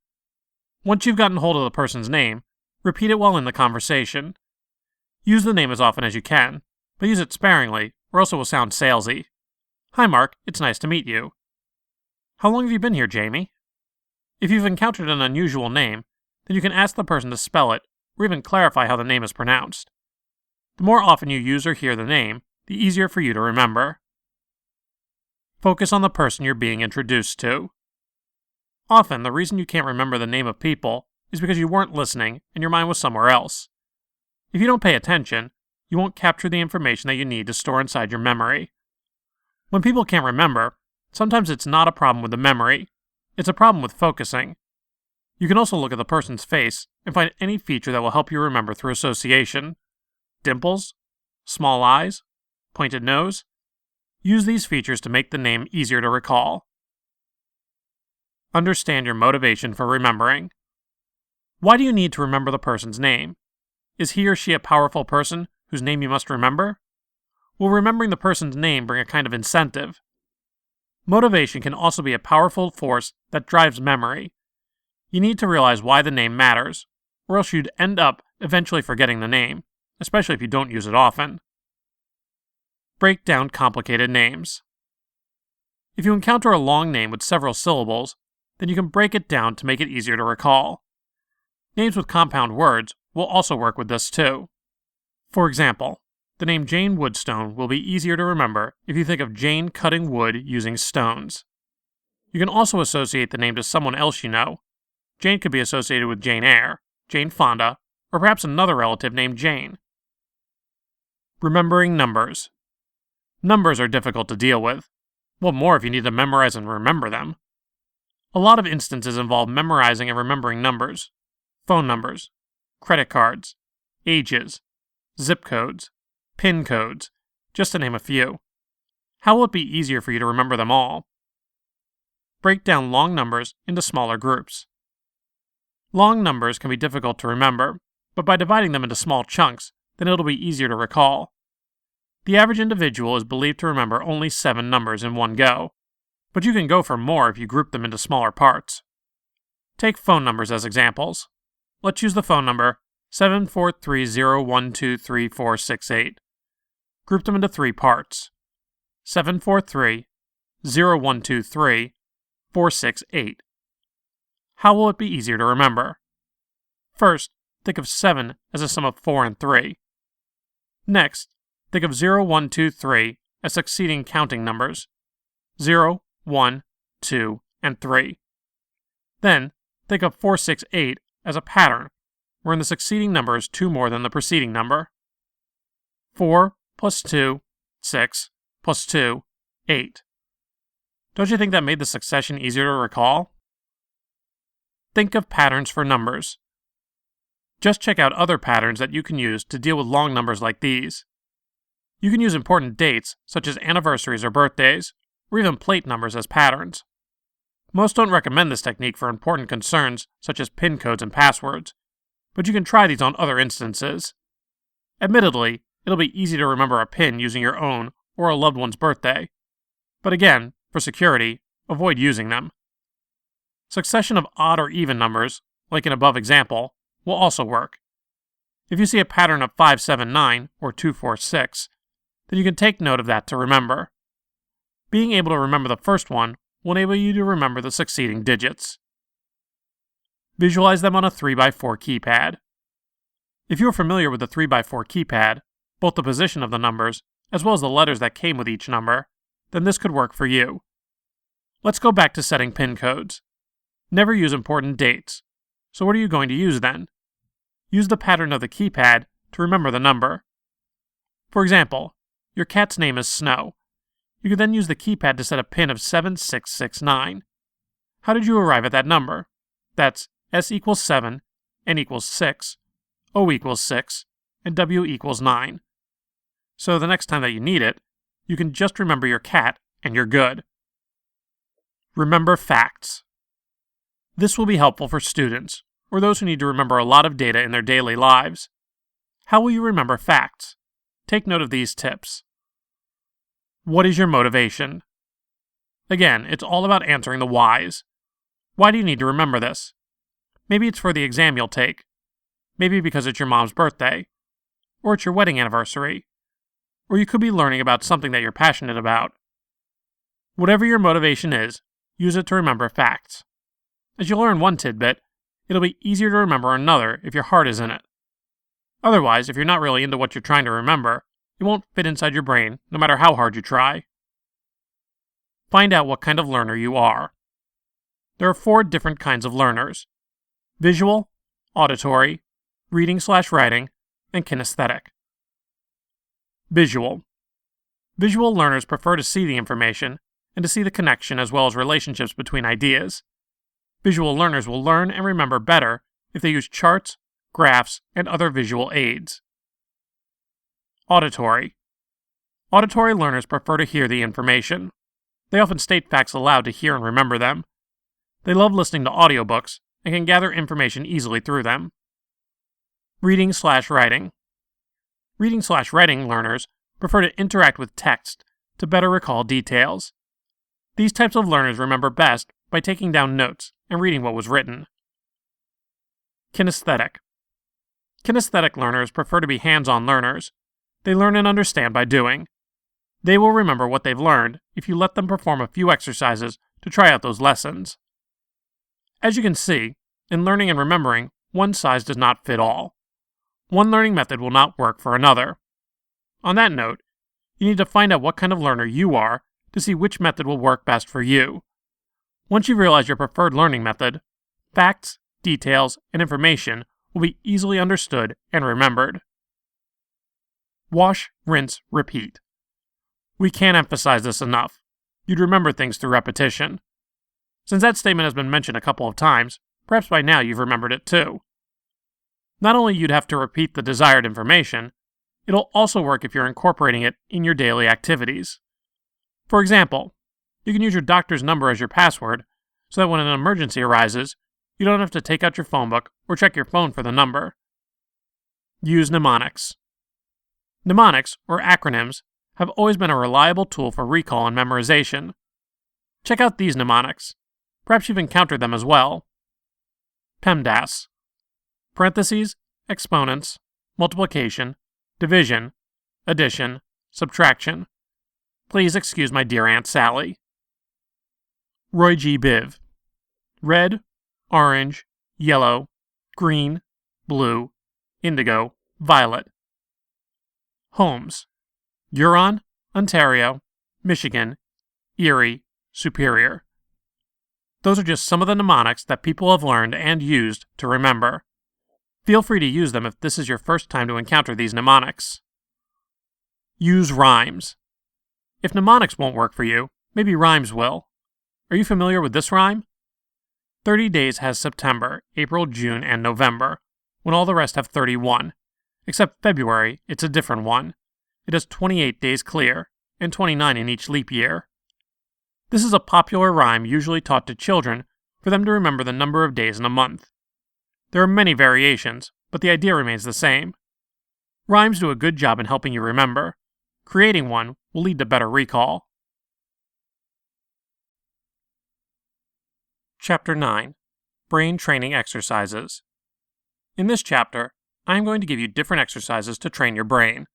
Once you've gotten hold of the person's name, repeat it while in the conversation. Use the name as often as you can, but use it sparingly, or else it will sound salesy. Hi Mark, it's nice to meet you. How long have you been here, Jamie? If you've encountered an unusual name, then you can ask the person to spell it, or even clarify how the name is pronounced. The more often you use or hear the name, the easier for you to remember. Focus on the person you're being introduced to. Often, the reason you can't remember the name of people is because you weren't listening and your mind was somewhere else. If you don't pay attention, you won't capture the information that you need to store inside your memory. When people can't remember, sometimes it's not a problem with the memory, it's a problem with focusing. You can also look at the person's face and find any feature that will help you remember through association. Dimples? Small eyes? Pointed nose? Use these features to make the name easier to recall. Understand your motivation for remembering. Why do you need to remember the person's name? Is he or she a powerful person whose name you must remember? Will remembering the person's name bring a kind of incentive? Motivation can also be a powerful force that drives memory. You need to realize why the name matters, or else you'd end up eventually forgetting the name, especially if you don't use it often. Break down complicated names. If you encounter a long name with several syllables, then you can break it down to make it easier to recall. Names with compound words will also work with this too. For example, the name Jane Woodstone will be easier to remember if you think of Jane cutting wood using stones. You can also associate the name to someone else you know. Jane could be associated with Jane Eyre, Jane Fonda, or perhaps another relative named Jane. Remembering numbers. Numbers are difficult to deal with. What more if you need to memorize and remember them? A lot of instances involve memorizing and remembering numbers. Phone numbers, credit cards, ages, zip codes, PIN codes, just to name a few. How will it be easier for you to remember them all? Break down long numbers into smaller groups. Long numbers can be difficult to remember, but by dividing them into small chunks, then it'll be easier to recall. The average individual is believed to remember only 7 numbers in one go, but you can go for more if you group them into smaller parts. Take phone numbers as examples. Let's use the phone number 74301234468. Group them into 3 parts. 74301234468. How will it be easier to remember? First, think of 7 as a sum of 4 and 3. Next, think of 0, 1, 2, 3 as succeeding counting numbers. 0, 1, 2, and 3. Then, think of 4, 6, 8 as a pattern, wherein the succeeding number is 2 more than the preceding number. 4 plus 2, 6 plus 2, 8. Don't you think that made the succession easier to recall? Think of patterns for numbers. Just check out other patterns that you can use to deal with long numbers like these. You can use important dates, such as anniversaries or birthdays, or even plate numbers as patterns. Most don't recommend this technique for important concerns, such as PIN codes and passwords, but you can try these on other instances. Admittedly, it'll be easy to remember a PIN using your own or a loved one's birthday. But again, for security, avoid using them. Succession of odd or even numbers, like in above example, will also work. If you see a pattern of 579 or 246, then you can take note of that to remember. Being able to remember the first one will enable you to remember the succeeding digits. Visualize them on a 3x4 keypad. If you are familiar with the 3x4 keypad, both the position of the numbers as well as the letters that came with each number, then this could work for you. Let's go back to setting PIN codes. Never use important dates. So what are you going to use then? Use the pattern of the keypad to remember the number. For example, your cat's name is Snow. You could then use the keypad to set a PIN of 7669. How did you arrive at that number? That's S equals 7, N equals 6, O equals 6, and W equals 9. So the next time that you need it, you can just remember your cat and you're good. Remember facts. This will be helpful for students, or those who need to remember a lot of data in their daily lives. How will you remember facts? Take note of these tips. What is your motivation? Again, it's all about answering the whys. Why do you need to remember this? Maybe it's for the exam you'll take. Maybe because it's your mom's birthday. Or it's your wedding anniversary. Or you could be learning about something that you're passionate about. Whatever your motivation is, use it to remember facts. As you learn one tidbit, it'll be easier to remember another if your heart is in it. Otherwise, if you're not really into what you're trying to remember, it won't fit inside your brain, no matter how hard you try. Find out what kind of learner you are. There are 4 different kinds of learners: visual, auditory, reading/writing, and kinesthetic. Visual. Visual learners prefer to see the information and to see the connection as well as relationships between ideas. Visual learners will learn and remember better if they use charts, graphs, and other visual aids. Auditory. Auditory learners prefer to hear the information. They often state facts aloud to hear and remember them. They love listening to audiobooks and can gather information easily through them. Reading/writing. Reading/writing learners prefer to interact with text to better recall details. These types of learners remember best by taking down notes and reading what was written. Kinesthetic. Kinesthetic learners prefer to be hands-on learners. They learn and understand by doing. They will remember what they've learned if you let them perform a few exercises to try out those lessons. As you can see, in learning and remembering, one size does not fit all. One learning method will not work for another. On that note, you need to find out what kind of learner you are to see which method will work best for you. Once you realize your preferred learning method, facts, details, and information will be easily understood and remembered. Wash, rinse, repeat. We can't emphasize this enough. You'd remember things through repetition. Since that statement has been mentioned a couple of times, perhaps by now you've remembered it too. Not only you'd have to repeat the desired information, it'll also work if you're incorporating it in your daily activities. For example, you can use your doctor's number as your password so that when an emergency arises, you don't have to take out your phone book or check your phone for the number. Use mnemonics. Mnemonics, or acronyms, have always been a reliable tool for recall and memorization. Check out these mnemonics. Perhaps you've encountered them as well. PEMDAS. Parentheses, exponents, multiplication, division, addition, subtraction. Please excuse my dear Aunt Sally. Roy G. Biv. Red, orange, yellow, green, blue, indigo, violet. Homes. Huron, Ontario, Michigan, Erie, Superior. Those are just some of the mnemonics that people have learned and used to remember. Feel free to use them if this is your first time to encounter these mnemonics. Use rhymes. If mnemonics won't work for you, maybe rhymes will. Are you familiar with this rhyme? 30 days has September, April, June, and November, when all the rest have 31. Except February, it's a different one. It has 28 days clear, and 29 in each leap year. This is a popular rhyme usually taught to children for them to remember the number of days in a month. There are many variations, but the idea remains the same. Rhymes do a good job in helping you remember. Creating one will lead to better recall. Chapter 9. Brain Training Exercises. In this chapter, I am going to give you different exercises to train your brain.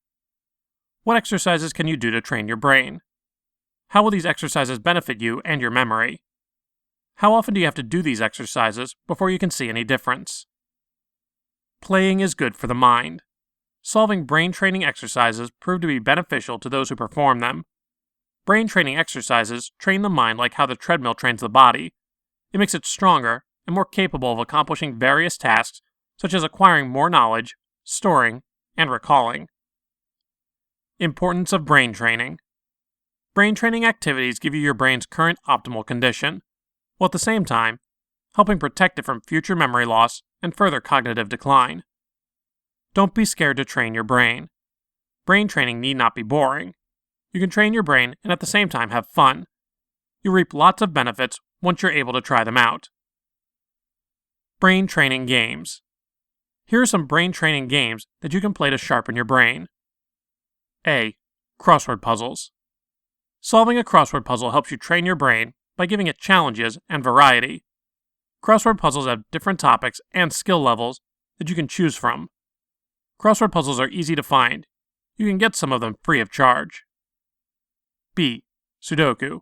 What exercises can you do to train your brain? How will these exercises benefit you and your memory? How often do you have to do these exercises before you can see any difference? Playing is good for the mind. Solving brain training exercises prove to be beneficial to those who perform them. Brain training exercises train the mind like how the treadmill trains the body. It makes it stronger and more capable of accomplishing various tasks such as acquiring more knowledge, storing, and recalling. Importance of brain training. Brain training activities give you your brain's current optimal condition, while at the same time helping protect it from future memory loss and further cognitive decline. Don't be scared to train your brain. Brain training need not be boring. You can train your brain and at the same time have fun. You reap lots of benefits once you're able to try them out. Brain training games. Here are some brain training games that you can play to sharpen your brain. A. Crossword puzzles. Solving a crossword puzzle helps you train your brain by giving it challenges and variety. Crossword puzzles have different topics and skill levels that you can choose from. Crossword puzzles are easy to find. You can get some of them free of charge. B. Sudoku.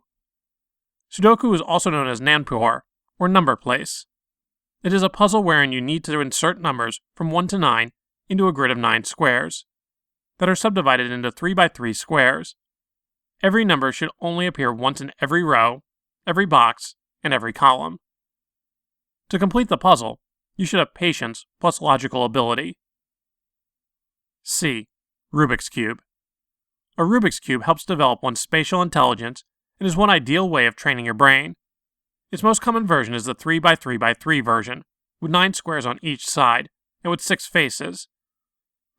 Sudoku is also known as Nanpur, or number place. It is a puzzle wherein you need to insert numbers from 1 to 9 into a grid of 9 squares that are subdivided into 3 by 3 squares. Every number should only appear once in every row, every box, and every column. To complete the puzzle, you should have patience plus logical ability. C. Rubik's Cube. A Rubik's Cube helps develop one's spatial intelligence and is one ideal way of training your brain. Its most common version is the 3 by 3 by 3 version, with 9 squares on each side and with 6 faces.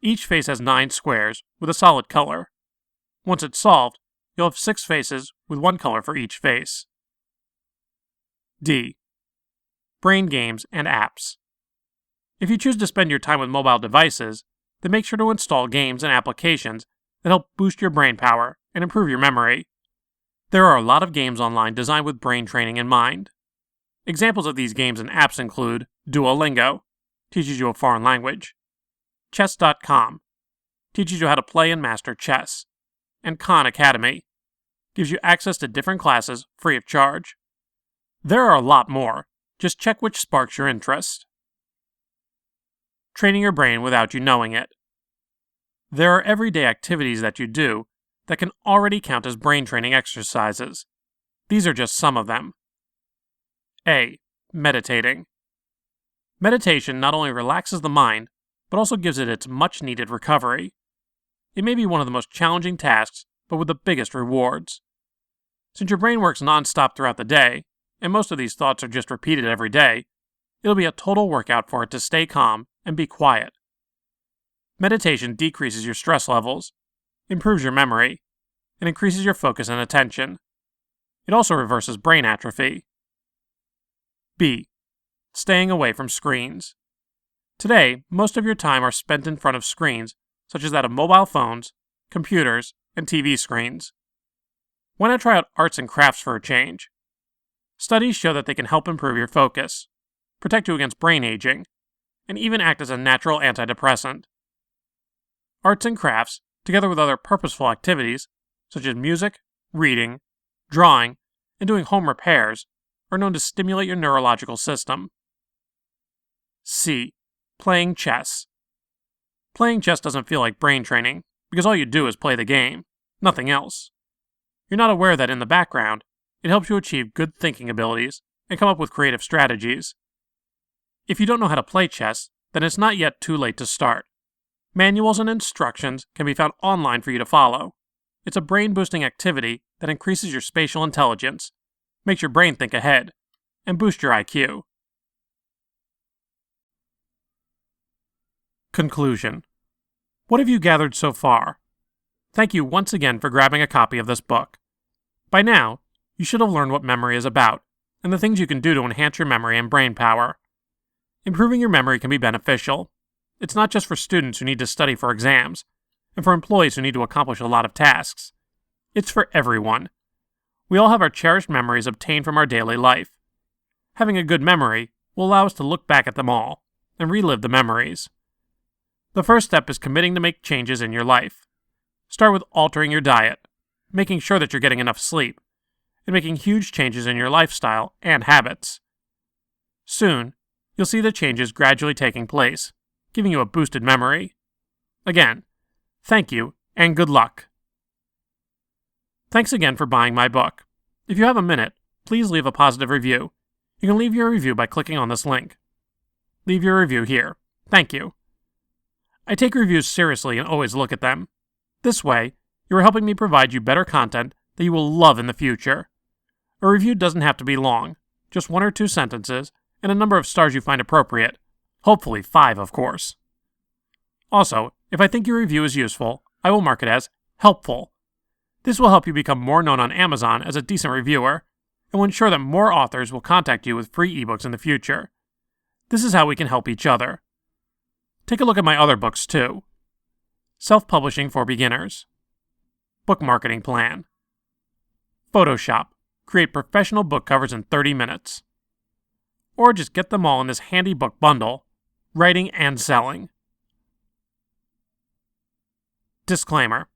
Each face has 9 squares with a solid color. Once it's solved, you'll have 6 faces with 1 color for each face. D. Brain games and apps. If you choose to spend your time with mobile devices, then make sure to install games and applications that help boost your brain power and improve your memory. There are a lot of games online designed with brain training in mind. Examples of these games and apps include Duolingo, teaches you a foreign language, Chess.com, teaches you how to play and master chess, and Khan Academy, gives you access to different classes free of charge. There are a lot more. Just check which sparks your interest. Training your brain without you knowing it. There are everyday activities that you do that can already count as brain training exercises. These are just some of them. A. Meditating. Meditation not only relaxes the mind, but also gives it its much-needed recovery. It may be one of the most challenging tasks, but with the biggest rewards. Since your brain works non-stop throughout the day, and most of these thoughts are just repeated every day, it'll be a total workout for it to stay calm and be quiet. Meditation decreases your stress levels, improves your memory, and increases your focus and attention. It also reverses brain atrophy. B. Staying away from screens. Today, most of your time are spent in front of screens, such as that of mobile phones, computers, and TV screens. Why not try out arts and crafts for a change? Studies show that they can help improve your focus, protect you against brain aging, and even act as a natural antidepressant. Arts and crafts, together with other purposeful activities, such as music, reading, drawing, and doing home repairs, are known to stimulate your neurological system. C. Playing chess. Playing chess doesn't feel like brain training, because all you do is play the game, nothing else. You're not aware that in the background, it helps you achieve good thinking abilities and come up with creative strategies. If you don't know how to play chess, then it's not yet too late to start. Manuals and instructions can be found online for you to follow. It's a brain-boosting activity that increases your spatial intelligence, makes your brain think ahead, and boosts your IQ. Conclusion. What have you gathered so far? Thank you once again for grabbing a copy of this book. By now, you should have learned what memory is about, and the things you can do to enhance your memory and brain power. Improving your memory can be beneficial. It's not just for students who need to study for exams, and for employees who need to accomplish a lot of tasks. It's for everyone. We all have our cherished memories obtained from our daily life. Having a good memory will allow us to look back at them all, and relive the memories. The first step is committing to make changes in your life. Start with altering your diet, making sure that you're getting enough sleep, and making huge changes in your lifestyle and habits. Soon, you'll see the changes gradually taking place, giving you a boosted memory. Again, thank you and good luck. Thanks again for buying my book. If you have a minute, please leave a positive review. You can leave your review by clicking on this link. Leave your review here. Thank you. I take reviews seriously and always look at them. This way, you are helping me provide you better content that you will love in the future. A review doesn't have to be long, just 1 or 2 sentences, and a number of stars you find appropriate. Hopefully 5, of course. Also, if I think your review is useful, I will mark it as helpful. This will help you become more known on Amazon as a decent reviewer, and will ensure that more authors will contact you with free ebooks in the future. This is how we can help each other. Take a look at my other books too. Self-Publishing for Beginners. Book Marketing Plan. Photoshop. Create professional book covers in 30 minutes. Or just get them all in this handy book bundle. Writing and Selling. Disclaimer.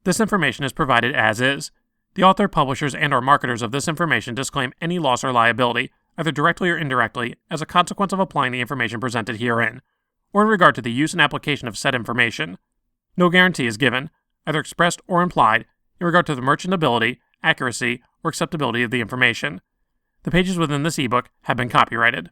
This information is provided as is. The author, publishers, and/or marketers of this information disclaim any loss or liability, either directly or indirectly, as a consequence of applying the information presented herein, or in regard to the use and application of said information. No guarantee is given, either expressed or implied, in regard to the merchantability, accuracy, or acceptability of the information. The pages within this ebook have been copyrighted.